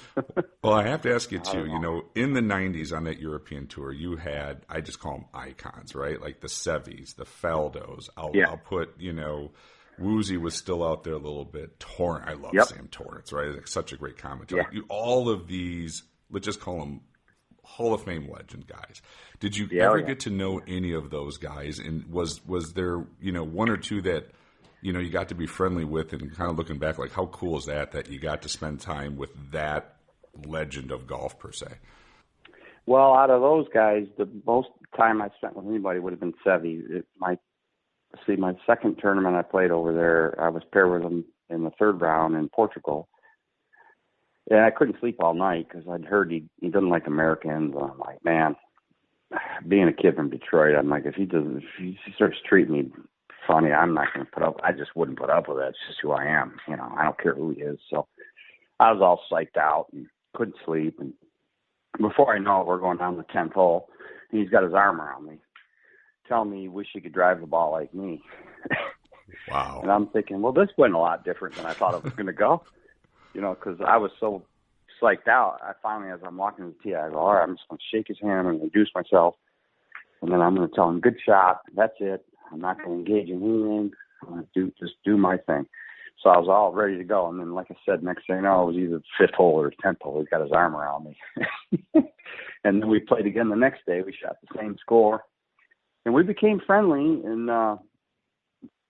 Well, I have to ask you, too, you know, in the 90s on that European tour, you had, I just call them icons, right? Like the Sevis, the Faldos. I'll put, you know, Woozy was still out there a little bit. Torrance. I love Sam Torrance, right? Like, such a great commentator. Yeah. All of these, let's just call them Hall of Fame legend guys. Did you ever get to know any of those guys? And was there, you know, one or two that, you know, you got to be friendly with, and kind of looking back, like, how cool is that you got to spend time with that legend of golf per se? Well, out of those guys, the most time I spent with anybody would have been Seve. My second tournament I played over there, I was paired with him in the third round in Portugal. And I couldn't sleep all night because I'd heard he doesn't like Americans. And I'm like, man, being a kid from Detroit, I'm like, if he starts treating me funny, I'm not going to put up. I just wouldn't put up with it. It's just who I am. You know, I don't care who he is. So I was all psyched out and couldn't sleep. And before I know it, we're going down the 10th hole, and he's got his arm around me, telling me he wish he could drive the ball like me. Wow. And I'm thinking, well, this went a lot different than I thought it was going to go. You know, because I was so psyched out. I finally, as I'm walking to the tee, I go, all right, I'm just going to shake his hand and introduce myself. And then I'm going to tell him, good shot. That's it. I'm not going to engage in anything. I'm going to just do my thing. So I was all ready to go. And then, like I said, next thing you know, it was either the 5th hole or the 10th hole. He's got his arm around me. And then we played again the next day. We shot the same score. And we became friendly. And I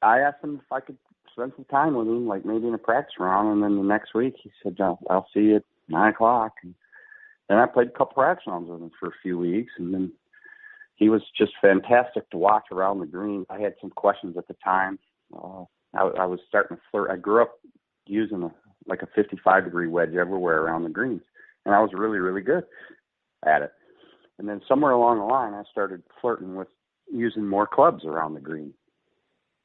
asked him if I could spend some time with him, like maybe in a practice round. And then the next week he said, I'll see you at 9 o'clock. And then I played a couple practice rounds with him for a few weeks. And then he was just fantastic to watch around the green. I had some questions at the time. I was starting to flirt. I grew up using a 55-degree wedge everywhere around the greens. And I was really, really good at it. And then somewhere along the line, I started flirting with using more clubs around the green.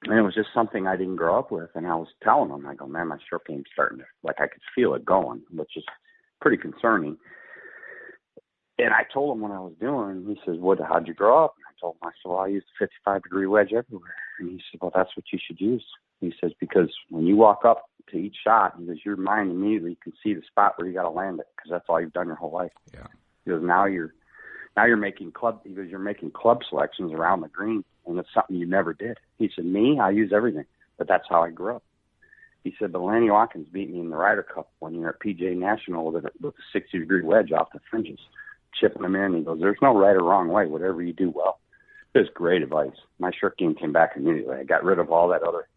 And it was just something I didn't grow up with. And I was telling him, I go, man, my short game's starting to, like, I could feel it going, which is pretty concerning. And I told him what I was doing. He says, how'd you grow up? And I told him, I said, well, I used a 55-degree wedge everywhere. And he said, well, that's what you should use. He says, because when you walk up to each shot, he goes, your mind immediately can see the spot where you got to land it, because that's all you've done your whole life. Yeah. He goes, now you're making club selections around the green, and it's something you never did. He said, me, I use everything, but that's how I grew up. He said, but Lanny Watkins beat me in the Ryder Cup when you're at PJ National with a 60-degree wedge off the fringes, chipping them in. He goes, there's no right or wrong way, whatever you do well. It was great advice. My short game came back immediately. I got rid of all that other,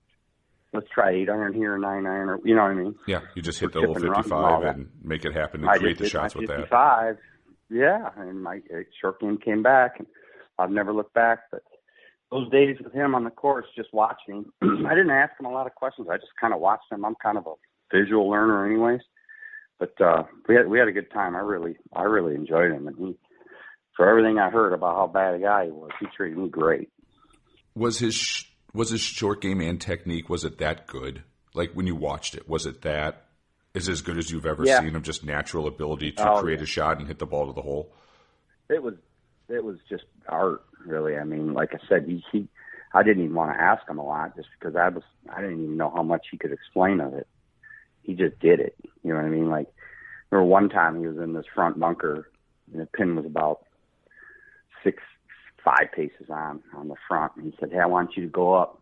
let's try 8-iron here, 9-iron, or you know what I mean? Yeah, you just hit the little 55 and make it happen and create the shots with 55, yeah, and my short game came back, and I've never looked back. But those days with him on the course, just watching, I didn't ask him a lot of questions. I just kind of watched him. I'm kind of a visual learner anyways. But we had a good time. I really enjoyed him, and for everything I heard about how bad a guy he was, he treated me great. Was his short game and technique, was it that good? Like when you watched it, was it that is as good as you've ever seen of just natural ability to create a shot and hit the ball to the hole? It was just art, really. I mean, like I said, I didn't even want to ask him a lot just because I didn't even know how much he could explain of it. He just did it. You know what I mean? Like, there one time he was in this front bunker, and the pin was about 5 paces on the front, and he said, hey, I want you to go up,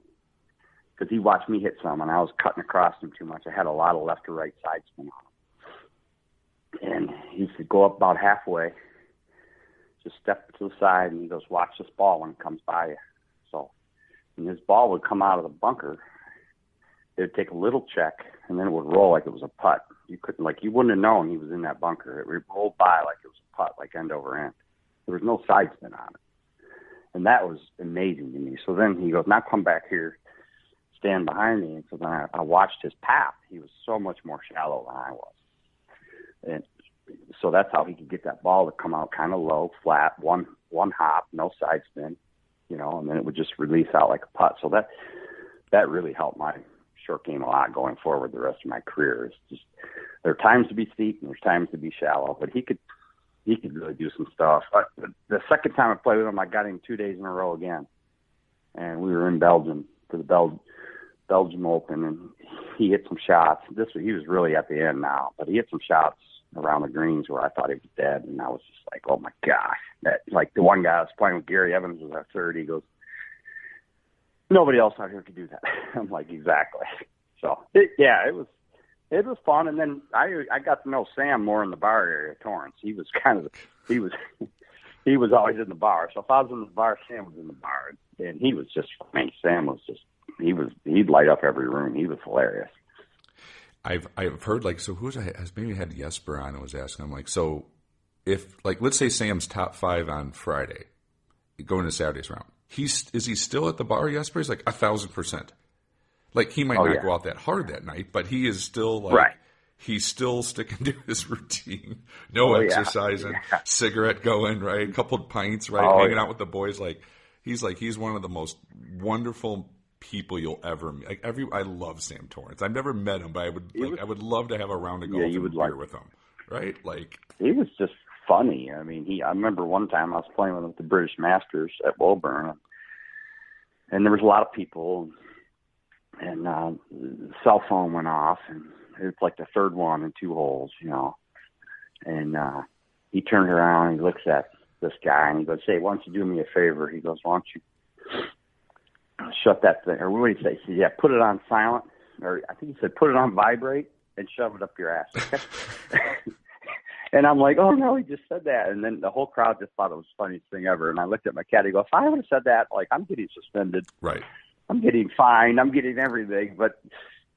because he watched me hit some, and I was cutting across him too much. I had a lot of left to right side spin on him. And he said, go up about halfway, just step to the side, and he goes, watch this ball when it comes by you. So, and his ball would come out of the bunker. It would take a little check, and then it would roll like it was a putt. You wouldn't have known he was in that bunker. It would roll by like it was a putt, like end over end. There was no side spin on it. And that was amazing to me. So then he goes, now come back here, stand behind me. And so then I watched his path. He was so much more shallow than I was. And so that's how he could get that ball to come out kind of low, flat, one hop, no side spin, and then it would just release out like a putt. So that really helped my short game a lot going forward the rest of my career. It's just, there are times to be steep and there's times to be shallow, but he could really do some stuff. The second time I played with him, I got him 2 days in a row again, and we were in Belgium for the Belgium Open, and he hit some shots. He was really at the end now, but he hit some shots around the greens where I thought he was dead, and I was just like, oh my gosh. Like the one guy I was playing with, Gary Evans, was our third. He goes, nobody else out here could do that. I'm like, exactly. So it was fun. And then I got to know Sam more in the bar area of Torrance. He was always in the bar. So if I was in the bar, Sam was in the bar, and he was just, Sam was just, he'd light up every room. He was hilarious. I've heard, like, so maybe I had Jesper on and was asking him, like, so if, like, let's say Sam's top 5 on Friday, going to Saturday's round, is he still at the bar, Jesper? He's like 1,000%. Like, he might not go out that hard that night, but he is still like, right. he's still sticking to his routine. No exercising, cigarette going, right? A couple of pints, right? Hanging out with the boys. He's one of the most wonderful people you'll ever meet. I love Sam Torrance. I've never met him, but I would love to have a round of golf and beer with him, right? He was just funny. I mean, I remember one time I was playing with him at the British Masters at Woburn, and there was a lot of people, and the cell phone went off, and it was like the third one in 2 holes, and he turned around and he looks at this guy and he goes, "Hey, why don't you do me a favor?" He goes, "Why don't you shut that thing," or what did he say? He said, "Yeah, put it on silent," or I think he said, "Put it on vibrate and shove it up your ass." And I'm like, "Oh no, he just said that." And then the whole crowd just thought it was the funniest thing ever. And I looked at my caddy, "If I would have said that, I'm getting suspended. Right. I'm getting fined. I'm getting everything." But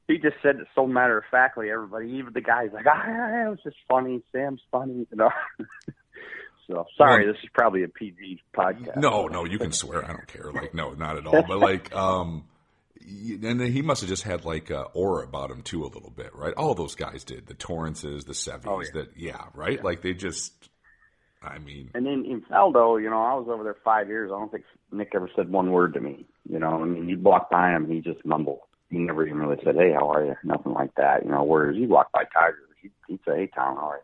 he just said it so matter of factly. Everybody, even the guys, like, it was just funny. Sam's funny, So sorry, this is probably a PG podcast. No, you can swear. I don't care. No, not at all. But and then he must have just had a aura about him too a little bit, right? All those guys did. The Torrances, the Sevies, right? Yeah. They just, I mean. And then in Faldo, I was over there 5 years. I don't think Nick ever said one word to me. You'd walk by him, he just mumbled. He never even really said, "Hey, how are you?" Nothing like that. Whereas you walk by Tiger, he'd say, "Hey, Tom, how are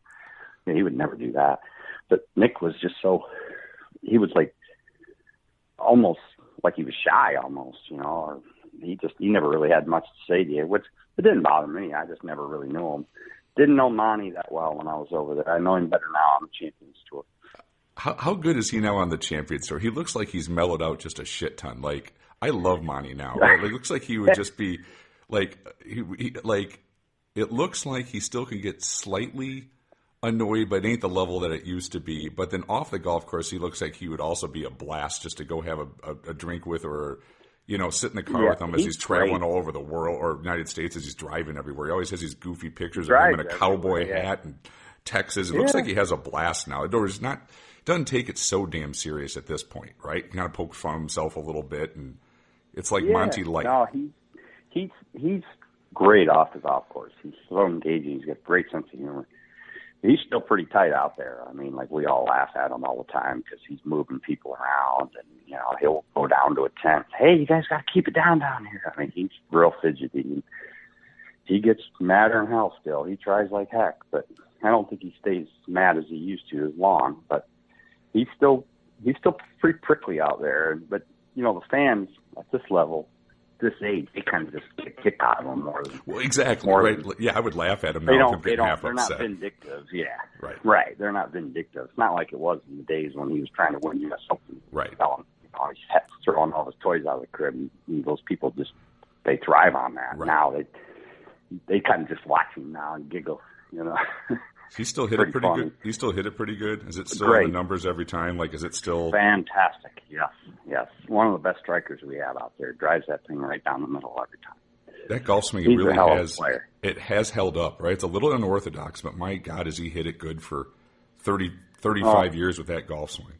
you?" He would never do that. But Nick was just he was almost like he was shy almost, or he never really had much to say to you, which it didn't bother me. I just never really knew him. Didn't know Monty that well when I was over there. I know him better now on the Champions Tour. How good is he now on the Champions Tour? He looks like he's mellowed out just a shit ton. I love Monty now. Right? It looks like he would just be it looks like he still can get slightly annoyed, but it ain't the level that it used to be. But then off the golf course, he looks like he would also be a blast just to go have a drink with, or sit in the car with him as he's traveling all over the world or United States as he's driving everywhere. He always has these goofy pictures of him in a cowboy hat in Texas. It looks like he has a blast now. Doesn't take it so damn serious at this point, right? He kind of pokes fun of himself a little bit, and it's like Monty Light. No, he's great off the golf course. He's so engaging. He's got a great sense of humor. He's still pretty tight out there. I mean, we all laugh at him all the time because he's moving people around, and he'll go down to a tent. "Hey, you guys got to keep it down here." I mean, he's real fidgety. He gets madder than hell still. He tries like heck, but I don't think he stays mad as he used to as long. But he's still pretty prickly out there. But the fans at this level, this age, they kind of just get a kick out of him more than. Well, exactly. Right. Yeah, I would laugh at him now. They're not vindictive. Yeah. Right. They're not vindictive. It's not like it was in the days when he was trying to win something. Right. He's throwing all his toys out of the crib, and those people they thrive on that. Right. Now they kind of just watch him now and giggle. He still hit it pretty good. He still hit it pretty good. Is it still in the numbers every time? Is it still fantastic? Yes. One of the best strikers we have out there. Drives that thing right down the middle every time. That golf swing really has held up, right? It's a little unorthodox, but my God, has he hit it good for 35 years with that golf swing.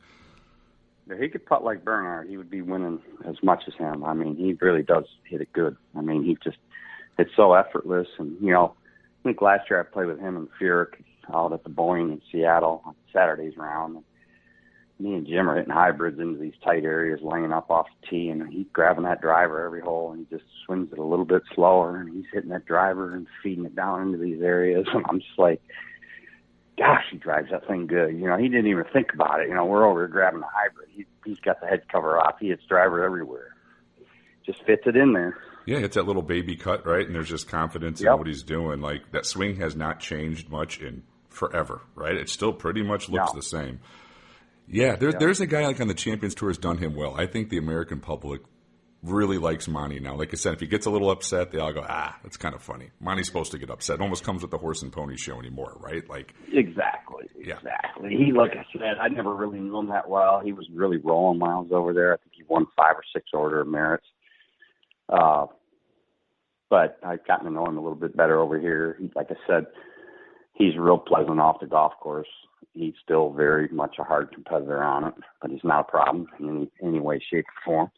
If he could putt like Bernhard, he would be winning as much as him. I mean, he really does hit it good. I mean, it's so effortless. And, I think last year I played with him and Furyk out at the Boeing in Seattle on Saturday's round. Me and Jim are hitting hybrids into these tight areas, laying up off the tee, and he's grabbing that driver every hole, and he just swings it a little bit slower, and he's hitting that driver and feeding it down into these areas. And I'm just like, gosh, he drives that thing good. He didn't even think about it. We're over here grabbing the hybrid. He's got the head cover off. He hits driver everywhere. Just fits it in there. Yeah, it's that little baby cut, right? And there's just confidence in what he's doing. That swing has not changed much in forever, right? It still pretty much looks the same. Yeah, there's a guy on the Champions Tour has done him well. I think the American public really likes Monty now. Like I said, if he gets a little upset, they all go, that's kind of funny. Monty's supposed to get upset. It almost comes with the horse and pony show anymore, right? Exactly. He, like I said, I never really knew him that well. He was really rolling when I was over there. I think he won 5 or 6 Order of Merits. But I've gotten to know him a little bit better over here. Like I said, he's real pleasant off the golf course. He's still very much a hard competitor on it, but he's not a problem in any way, shape, or form.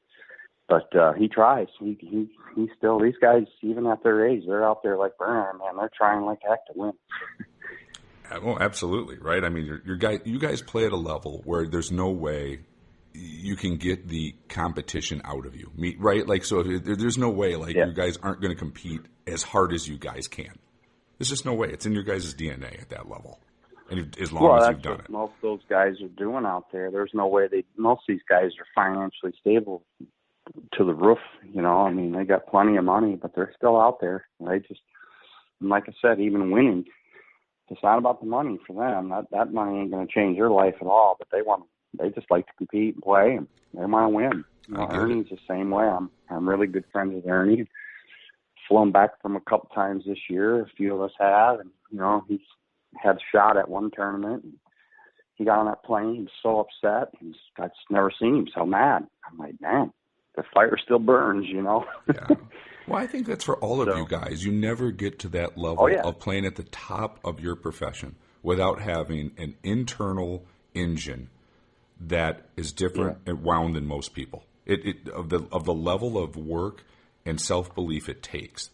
But he tries. He still, these guys, even at their age, they're out there like burning, man. They're trying like heck to win. Well, absolutely, right? I mean, you guys play at a level where there's no way you can get the competition out of you, right? Like, so there's no way, like, you guys aren't going to compete as hard as you guys can. There's just no way. It's in your guys' DNA at that level, and as long as you've done it. Most of those guys are doing out there. There's no way most of these guys are financially stable to the roof, you know. I mean, they got plenty of money, but they're still out there. They just, like I said, even winning, it's not about the money for them. That money ain't going to change their life at all. But they just like to compete and play, and they want to win. You know, Ernie's the same way. I'm really good friends with Ernie. Flown back from a couple times this year. A few of us have, and you know, he's had a shot at one tournament. And he got on that plane. He was so upset. I've never seen him so mad. I'm like, man, the fire still burns, you know. Yeah. Well, I think that's for all of you guys. You never get to that level of playing at the top of your profession without having an internal engine that is different and wound than most people. Of the level of work and self-belief it takes.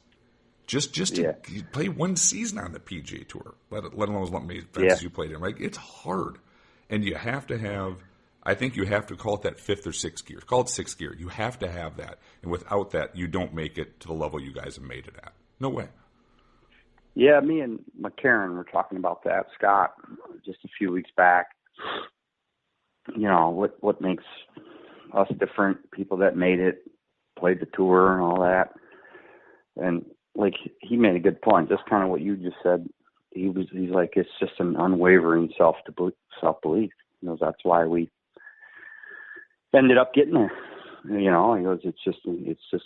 Just to play one season on the PGA Tour, let alone as many events as you played in, right? It's hard. And you have to have, I think you have to call it that fifth or sixth gear. Call it sixth gear. You have to have that. And without that, you don't make it to the level you guys have made it at. No way. Yeah, me and McCarron were talking about that, Scott, just a few weeks back. You know, what makes us different, people that made it, played the tour and all that. And like, he made a good point, just kind of what you just said. He's like, it's just an unwavering self-belief. You know, that's why we ended up getting there. You know, he goes, it's just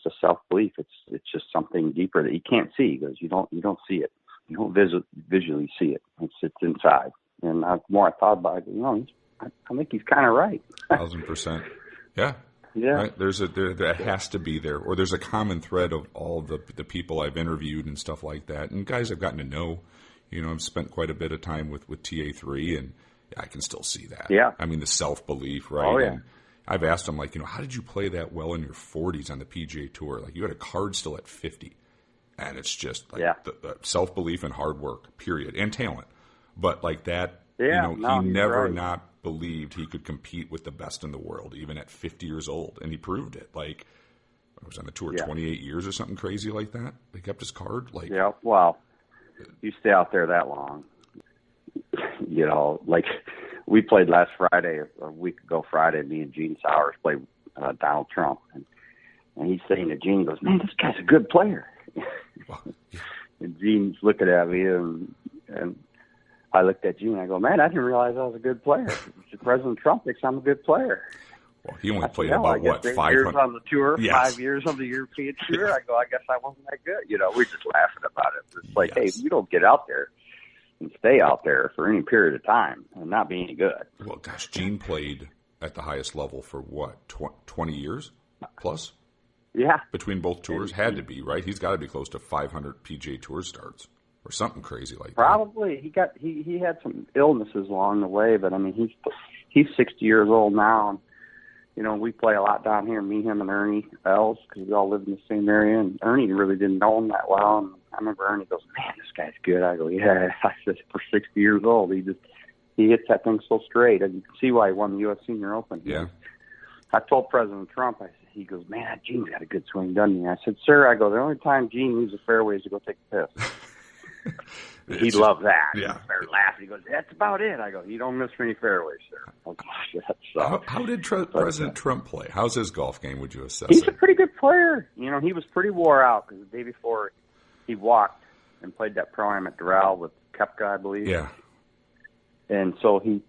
a self-belief. It's just something deeper that you can't see. He goes, you don't see it. You don't visually see it. It's inside. And the more I thought about it, you know, I think he's kind of right. 1,000%. Yeah. Yeah. Right? There has to be there, or there's a common thread of all the people I've interviewed and stuff like that, and guys I've gotten to know. You know, I've spent quite a bit of time with TA3, and I can still see that. Yeah. I mean, the self-belief, right? Oh, yeah. And I've asked him, like, you know, how did you play that well in your 40s on the PGA Tour? Like, you had a card still at 50. And it's just like the self-belief and hard work, period, and talent. But like that, he never not believed he could compete with the best in the world, even at 50 years old. And he proved it. Like, I was on the tour 28 years or something crazy like that. He kept his card. Like, yeah, well, you stay out there that long. You know, like we played last Friday, a week ago Friday, me and Gene Sowers played Donald Trump. And he's saying to Gene, he goes, man, this guy's a good player. And Gene's looking at me, and I looked at Gene, and I go, man, I didn't realize I was a good player. President Trump thinks I'm a good player. Well, he only played about, 500 years on the tour, yes. 5 years on the European tour. I go, I guess I wasn't that good. You know, we're just laughing about it. It's like, hey, you don't get out there and stay out there for any period of time and not be any good. Well, gosh, Gene played at the highest level for what, 20 years plus? Yeah. Between both tours, had to be, right? He's got to be close to 500 PGA Tour starts or something crazy like Probably. that. Probably. He had some illnesses along the way, but I mean, he's 60 years old now, and you know, we play a lot down here, me, him, and Ernie Els, because we all live in the same area, and Ernie really didn't know him that well, and I remember Ernie goes, man, this guy's good. I go, yeah. I said, for 60 years old, he hits that thing so straight, and you can see why he won the U.S. Senior Open. Yeah. I told President Trump, he goes, man, that Gene's got a good swing, doesn't he? I said, sir, I go, the only time Gene leaves the fairway is to go take a piss. He loved that. Yeah. He started laughing. He goes, that's about it. I go, you don't miss many fairways, sir. Oh, gosh, how did President Trump play? How's his golf game, would you assess He's it? a pretty good player. You know, he was pretty wore out because the day before he walked and played that pro-am at Doral with Koepka, I believe. Yeah. And so he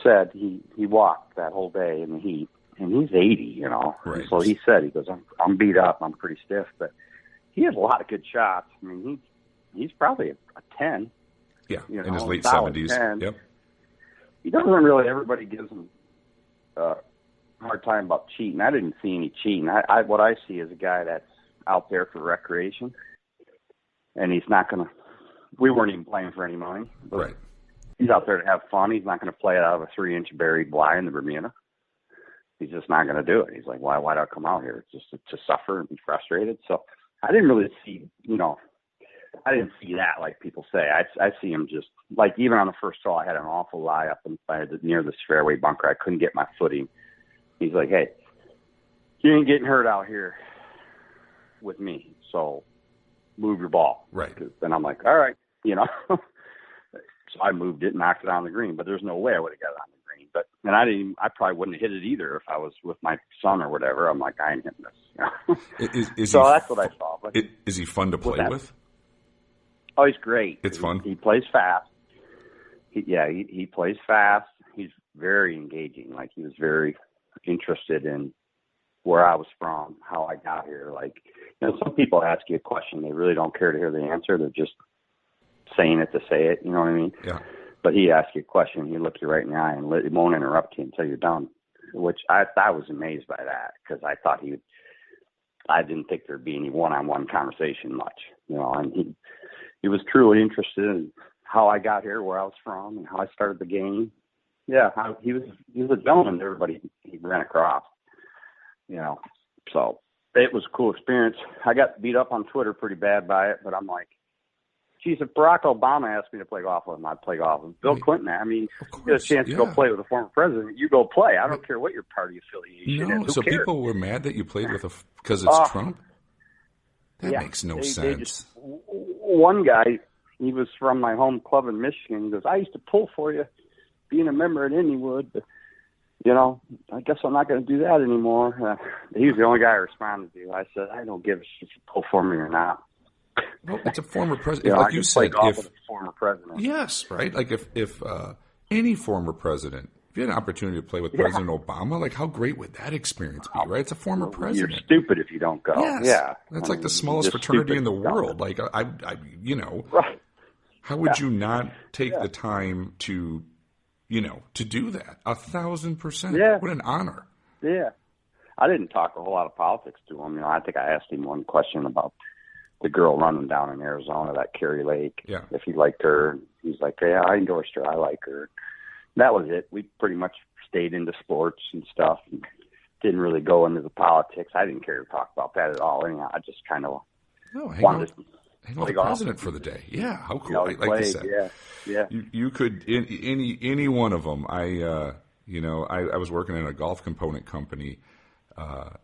said he walked that whole day in the heat. And he's 80, you know. Right. So he said, he goes, I'm beat up. I'm pretty stiff. But he has a lot of good shots. I mean, he's probably a 10. Yeah, you know, in his late solid 70s. 10. Yep. He doesn't really, everybody gives him a hard time about cheating. I didn't see any cheating. What I see is a guy that's out there for recreation. And he's not going to, we weren't even playing for any money. Right. He's out there to have fun. He's not going to play it out of a 3-inch buried Y in the Bermuda. he's just not going to do it. He's like, why do I come out here? Just to suffer and be frustrated. So I didn't really see, I didn't see that like people say. I see him just like, even on the first hole, I had an awful lie up near this fairway bunker. I couldn't get my footing. He's like, hey, you ain't getting hurt out here with me, so move your ball. Right. And I'm like, all right, So I moved it and knocked it on the green, but there's no way I would have got it on the green. I probably wouldn't have hit it either if I was with my son or whatever. I'm like, I ain't hitting this. So that's what I saw. But is he fun to play with? Oh, he's great. It's fun. He plays fast. He plays fast. He's very engaging. Like, he was very interested in where I was from, how I got here. Like, some people ask you a question, they really don't care to hear the answer. They're just saying it to say it. You know what I mean? Yeah. But he asks you a question, he look you right in the eye, and he won't interrupt you until you're done. Which I was amazed by that, because I thought I didn't think there'd be any one-on-one conversation much. And he was truly interested in how I got here, where I was from, and how I started the game. Yeah, he was a gentleman to everybody he ran across. So it was a cool experience. I got beat up on Twitter pretty bad by it, but I'm like, geez, if Barack Obama asked me to play golf with him, I'd play golf with him. Bill Clinton, you get a chance to go play with a former president, you go play. I don't care what your party affiliation is. Who so cares? People were mad that you played with because it's Trump? That makes no sense. One guy, he was from my home club in Michigan. He goes, I used to pull for you being a member at Indywood, but, I guess I'm not going to do that anymore. He was the only guy I responded to. I said, I don't give a shit if you pull for me or not. Well, it's a former president. Like you said, if a former president. Yes, right. Like if any former president, if you had an opportunity to play with President Obama, like how great would that experience be, right? It's a former president. You're stupid if you don't go. Yes. Yeah, that's like the smallest fraternity in the world. Like right. How would you not take the time to do that? 1,000%. Yeah. What an honor. Yeah. I didn't talk a whole lot of politics to him. I think I asked him one question about the girl running down in Arizona, that Carrie Lake. Yeah. If he liked her. He's like, yeah, I endorsed her. I like her. That was it. We pretty much stayed into sports and stuff. And didn't really go into the politics. I didn't care to talk about that at all. Anyhow, I just kind of wanted to hang with the president for the day. Yeah, how cool! Like you said, yeah. You could any one of them. I was working in a golf component company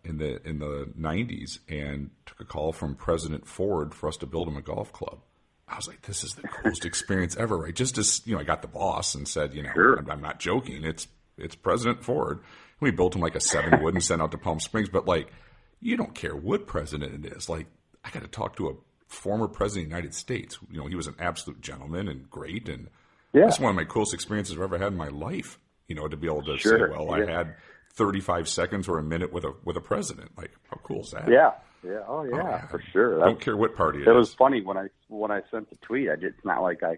in the 90s and took a call from President Ford for us to build him a golf club. I was like, this is the coolest experience ever, right? Just as I got the boss and said, sure. I'm not joking. It's President Ford. We built him like a 7-wood and sent out to Palm Springs. But like, you don't care what president it is. Like, I got to talk to a former president of the United States. He was an absolute gentleman and great. And that's one of my coolest experiences I've ever had in my life. To be able to say, well, I had 35 seconds or a minute with a president. Like, how cool is that? Yeah. Yeah. Oh yeah, for sure. Don't care what party it is. It was funny when I sent the tweet. It's not like I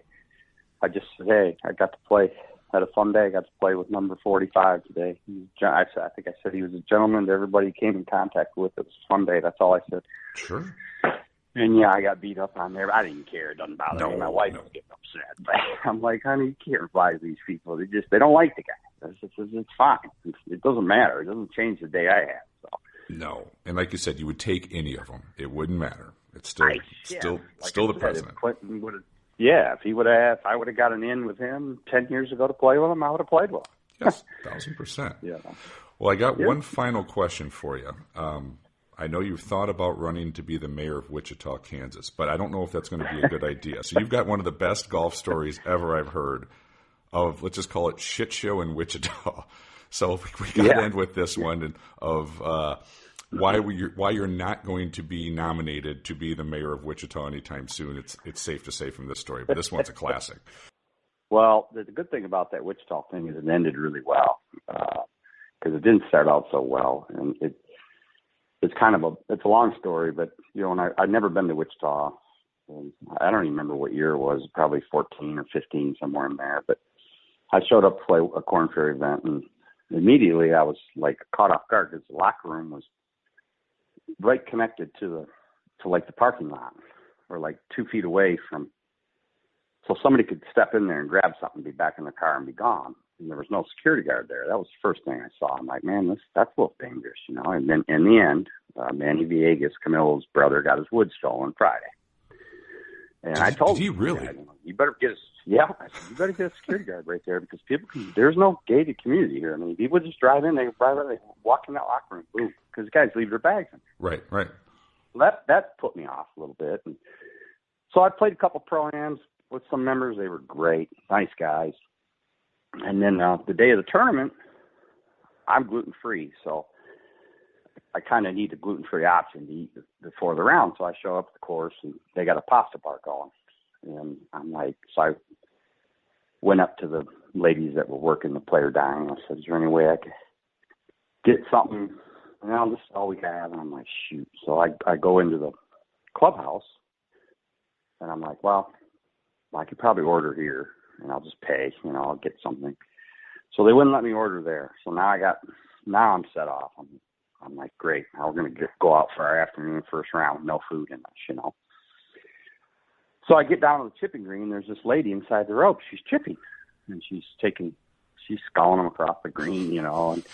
just said, hey, I got to play. Had a fun day. I got to play with number 45 today. I think I said he was a gentleman to everybody he came in contact with. It was a fun day. That's all I said. Sure. And I got beat up on there. I didn't care. It doesn't bother me. My wife was getting upset. But I'm like, honey, you can't advise these people. They don't like the guy. It's fine. It doesn't matter. It doesn't change the day I had. So. No, and like you said, you would take any of them. It wouldn't matter. It's still the president. If Clinton would have, if I would have gotten in with him 10 years ago to play with him, I would have played with him. Yes, 1,000%. Yeah. Well, I got one final question for you. I know you've thought about running to be the mayor of Wichita, Kansas, but I don't know if that's going to be a good idea. So you've got one of the best golf stories ever I've heard of, let's just call it shit show in Wichita. So we got to end with this one of why you're not going to be nominated to be the mayor of Wichita anytime soon. It's safe to say from this story, but this one's a classic. Well, the good thing about that Wichita thing is it ended really well because it didn't start out so well, and it's kind of it's a long story, but and I'd never been to Wichita. And I don't even remember what year it was, probably 14 or 15, somewhere in there. But I showed up to play a Korn Ferry event, and immediately I was like caught off guard because the locker room was right connected to the parking lot, or like 2 feet away from, so somebody could step in there and grab something, be back in the car and be gone. and there was no security guard there. That was the first thing I saw. I'm like, man, that's a little dangerous, you know. And then in the end, Manny Villegas, Camilo's brother, got his wood stolen Friday. And I told him, really? You better get I said, you better get a security guard right there because there's no gated community here. I mean, people just drive in, they walk in that locker room, boom, because guys leave their bags in. Right. That put me off a little bit. And so I played a couple pro-ams with some members. They were great, nice guys. And then the day of the tournament, I'm gluten-free, so I kind of need a gluten-free option to eat before the round. So I show up at the course, and they got a pasta bar going. And I'm like, so I went up to the ladies that were working the player dining. I said, is there any way I could get something? Well, this is all we have. And I'm like, shoot. So I go into the clubhouse, and I'm like, well, I could probably order here, and I'll just pay. You know, I'll get something. So they wouldn't let me order there. So now I'm set off. I'm like, great. Now we're going to go out for our afternoon first round with no food in us, you know. So I get down to the chipping green. There's this lady inside the rope. She's chipping, and she's sculling them across the green, you know, and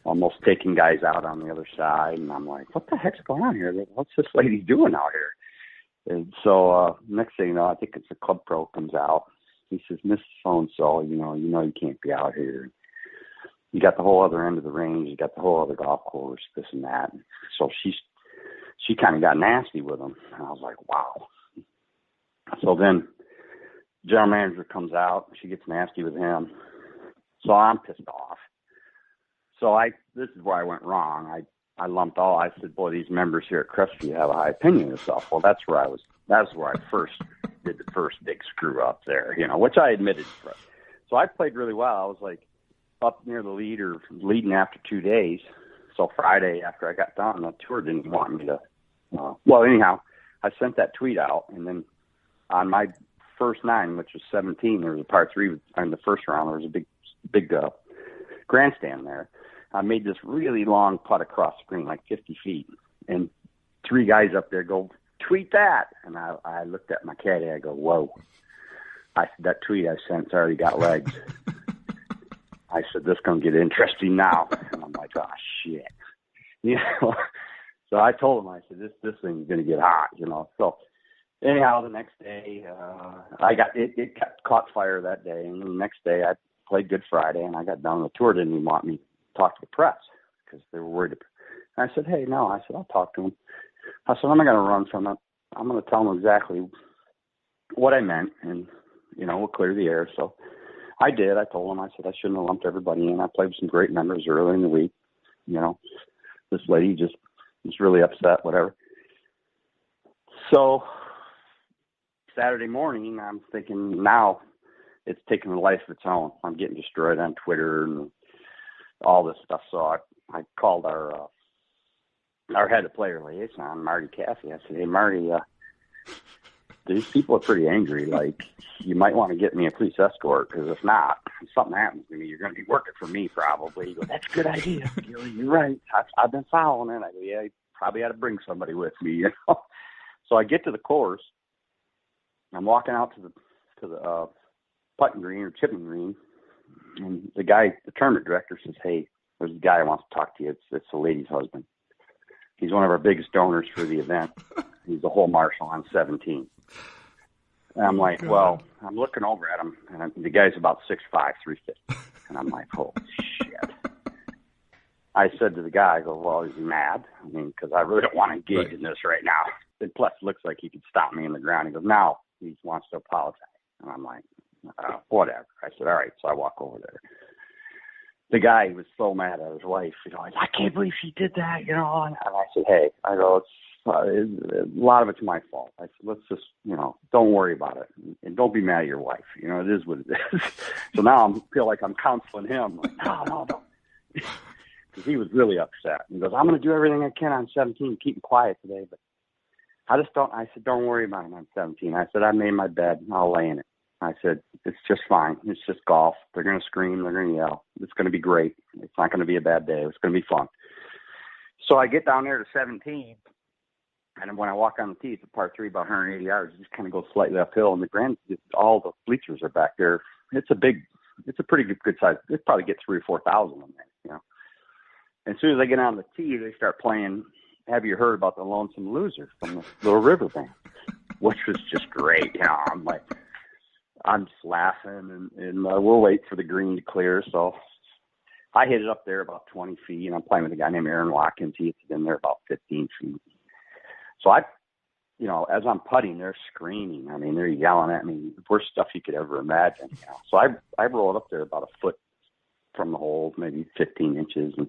almost taking guys out on the other side. And I'm like, what the heck's going on here? What's this lady doing out here? And so next thing you know, I think it's a club pro comes out. He says, Miss So-and-so, you know you can't be out here. You got the whole other end of the range. You got the whole other golf course, this and that. And so she kind of got nasty with him. And I was like, wow. So then general manager comes out. She gets nasty with him. So I'm pissed off. So this is where I went wrong. I lumped I said, boy, these members here at Crestview have a high opinion of themselves. Well, that's where I first did the first big screw up there, you know, which I admitted. So I played really well. I was like up near the lead or leading after 2 days. So Friday after I got done, the tour didn't want me to. Well, anyhow, I sent that tweet out, and then on my first 9, which was 17, there was a par 3 in the first round. There was a big grandstand there. I made this really long putt across the green, like 50 feet, and 3 guys up there go, tweet that. And I looked at my caddy. I go, whoa. I said, that tweet I sent's already got legs. I said, this is going to get interesting now. And I'm like, oh, shit. You know? So I told him, I said, this thing's going to get hot, you know. So anyhow, the next day, it caught fire that day. And the next day, I played Good Friday, and I got done. The tour didn't even want me to talk to the press because they were worried. And I said, hey, no. I said, I'll talk to them. I said, I'm not going to run from it. I'm going to tell them exactly what I meant, and, you know, we'll clear the air. So I did. I told them, I said, I shouldn't have lumped everybody in. I played with some great members early in the week. You know, this lady just was really upset, whatever. So Saturday morning, I'm thinking now it's taking a life of its own. I'm getting destroyed on Twitter and all this stuff. So I called our head of player liaison, Marty Caffey. I said, hey, Marty, these people are pretty angry. Like, you might want to get me a police escort, because if not, if something happens to me, you're going to be working for me probably. He goes, that's a good idea, Gilly. You're right. I've been following it. I go, yeah, you probably ought to bring somebody with me, you know. So I get to the course. I'm walking out to the putting green or chipping green, and the tournament director says, hey, there's a guy who wants to talk to you. It's the lady's husband. He's one of our biggest donors for the event. He's the whole marshal on 17. And I'm like, well, I'm looking over at him, and the guy's about 6'5", 350. And I'm like, holy shit. I said to the guy, I go, well, is he mad? I mean, because I really don't want to engage in this right now. And plus, it looks like he could stop me in the ground. He goes, no, he wants to apologize. And I'm like, whatever. I said, all right. So I walk over there. The guy was so mad at his wife. You know, I can't believe she did that, you know. And I said, hey, I go, a lot of it's my fault. I said, let's just, you know, don't worry about it. And don't be mad at your wife. You know, it is what it is. So now I feel like I'm counseling him. Like, no, don't. Because he was really upset. He goes, I'm going to do everything I can on 17, keep him quiet today. But I said, don't worry about it on 17. I said, I made my bed. I'll lay in it. I said, it's just fine. It's just golf. They're going to scream. They're going to yell. It's going to be great. It's not going to be a bad day. It's going to be fun. So I get down there to 17, and when I walk on the tee, it's a par 3, about 180 yards. It just kind of goes slightly uphill, and all the bleachers are back there. It's a big it's a pretty good size. They probably get 3,000 or 4,000 in there, you know. And as soon as they get on the tee, they start playing. Have you heard about the Lonesome Loser from the Little River Band? Which was just great. You know, I'm just laughing, and we'll wait for the green to clear. So I hit it up there about 20 feet, and I'm playing with a guy named Aaron Watkins. He hits it in there about 15 feet. So you know, as I'm putting, they're screaming. I mean, they're yelling at me. The worst stuff you could ever imagine. You know? So I rolled up there about a foot from the hole, maybe 15 inches, and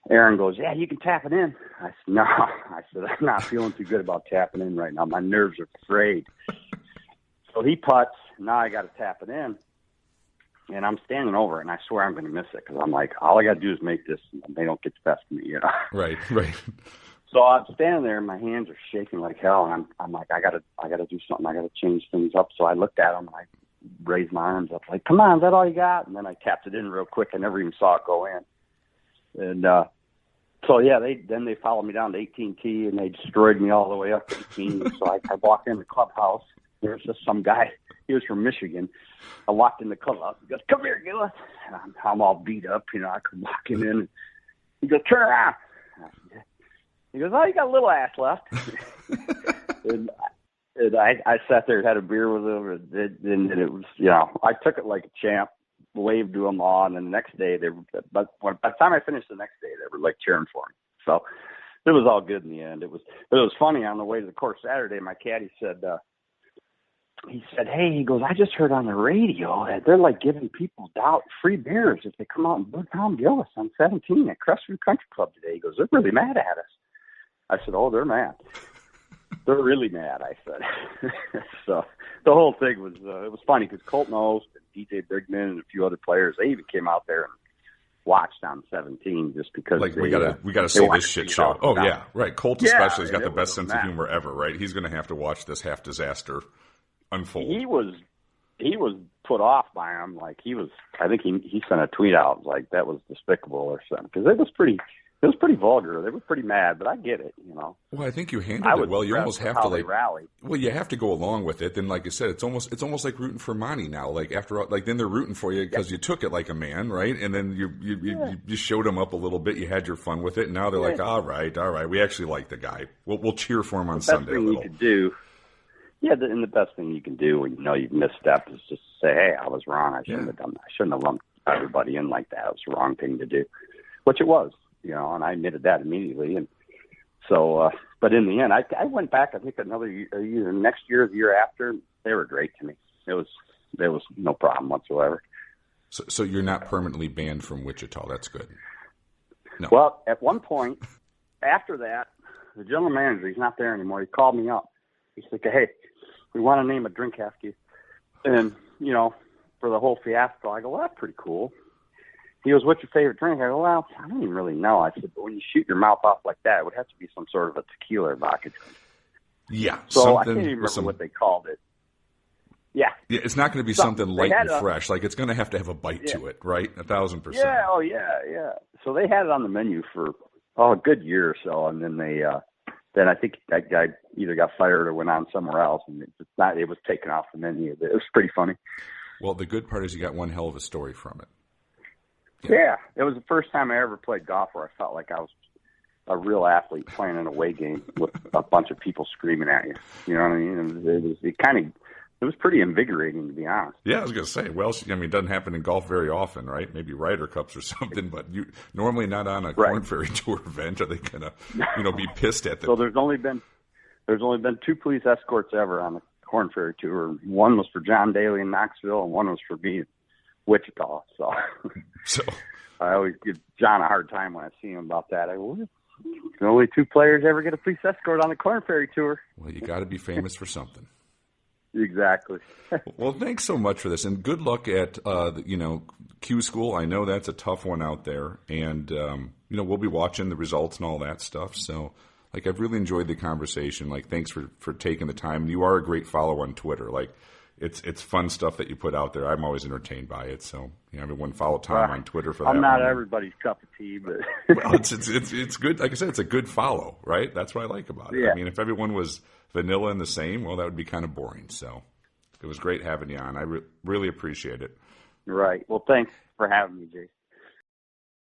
Aaron goes, "Yeah, you can tap it in." I said, "No." I said, "I'm not feeling too good about tapping in right now. My nerves are frayed." So he putts. Now I got to tap it in. And I'm standing over it, and I swear I'm going to miss it because I'm like, all I got to do is make this, and they don't get the best of me, you know? Right. So I'm standing there, and my hands are shaking like hell, and I'm like, I got to do something. I got to change things up. So I looked at them, and I raised my arms up like, "Come on, is that all you got?" And then I tapped it in real quick. I never even saw it go in. And so, yeah, they followed me down to 18T, and they destroyed me all the way up to 18. So I walked in the clubhouse. There's just some guy. He was from Michigan. I walked in the clubhouse. He goes, "Come here, Gillis." And I'm all beat up. You know, I come walking in. And he goes, "Turn around." He goes, "Oh, you got a little ass left." and I sat there and had a beer with him. And it was, you know, I took it like a champ, waved to them all. And then the next day, by the time I finished the next day, they were like cheering for me. So it was all good in the end. It was funny on the way to the course Saturday. My caddy said, he said, "Hey," he goes, "I just heard on the radio that they're like giving people free beers if they come out and boo Tom Gillis on 17 at Crestview Country Club today." He goes, "They're really mad at us." I said, "Oh, they're mad. They're really mad," I said. So the whole thing was, it was funny because Colton Ost and DJ Brigman and a few other players, they even came out there and watched on 17 just because like we gotta see this shit show. Oh yeah, right. Colt especially has got the best sense of humor ever, right? He's going to have to watch this half disaster unfold. He was put off by him. Like I think he sent a tweet out like that was despicable or something because it was pretty vulgar. They were pretty mad, but I get it, you know. Well, I think you handled it well. You almost have to rally. Well, you have to go along with it. Then, like I said, it's almost like rooting for Monty now. Like after all, like then they're rooting for you because you took it like a man, right? And then you showed them up a little bit. You had your fun with it, and now they're like, all right, we actually like the guy. We'll cheer for him on Sunday. The best thing you could do. Yeah, and the best thing you can do when you know you've misstepped is just say, "Hey, I was wrong. I shouldn't have done that. I shouldn't have lumped everybody in like that. It was the wrong thing to do," which it was, you know, and I admitted that immediately. And so, but in the end, I went back, I think another year, next year, the year after, they were great to me. There was no problem whatsoever. So you're not permanently banned from Wichita. That's good. No. Well, at one point, after that, the general manager, he's not there anymore. He called me up. He's like, "Hey, we want to name a drink after you." And, you know, for the whole fiasco, I go, "Well, that's pretty cool." He goes, "What's your favorite drink?" I go, "Well, I don't even really know." I said, "But when you shoot your mouth off like that, it would have to be some sort of a tequila or vodka drink." Yeah. So I can't even remember what they called it. Yeah. Yeah, it's not going to be something light and fresh. Like, it's going to have a bite to it, right? 1,000%. Yeah, oh, yeah. So they had it on the menu for, a good year or so, and then then I think that guy either got fired or went on somewhere else, and it was taken off the menu. It was pretty funny. Well, the good part is you got one hell of a story from it. Yeah, it was the first time I ever played golf where I felt like I was a real athlete playing an away game with a bunch of people screaming at you. You know what I mean? It was pretty invigorating, to be honest. Yeah, I was going to say, well, I mean, it doesn't happen in golf very often, right? Maybe Ryder Cups or something, but you normally not on a Korn Ferry Tour event are they going to, be pissed at them. So there's only been 2 police escorts ever on the Korn Ferry Tour. One was for John Daly in Knoxville, and one was for me in Wichita. So I always give John a hard time when I see him about that. I go, only 2 players ever get a police escort on the Korn Ferry Tour. Well, you got to be famous for something. Exactly. Well, thanks so much for this, and good luck at Q School. I know that's a tough one out there, and we'll be watching the results and all that stuff. So, I've really enjoyed the conversation. Thanks for taking the time. You are a great follow on Twitter. It's fun stuff that you put out there. I'm always entertained by it. So, everyone follow Tom on Twitter for that. I'm not everybody's cup of tea, but well, it's good. Like I said, it's a good follow, right? That's what I like about it. Yeah. I mean, if everyone was vanilla and the same, well, that would be kind of boring. So, it was great having you on. I really appreciate it. Right. Well, thanks for having me, Jason.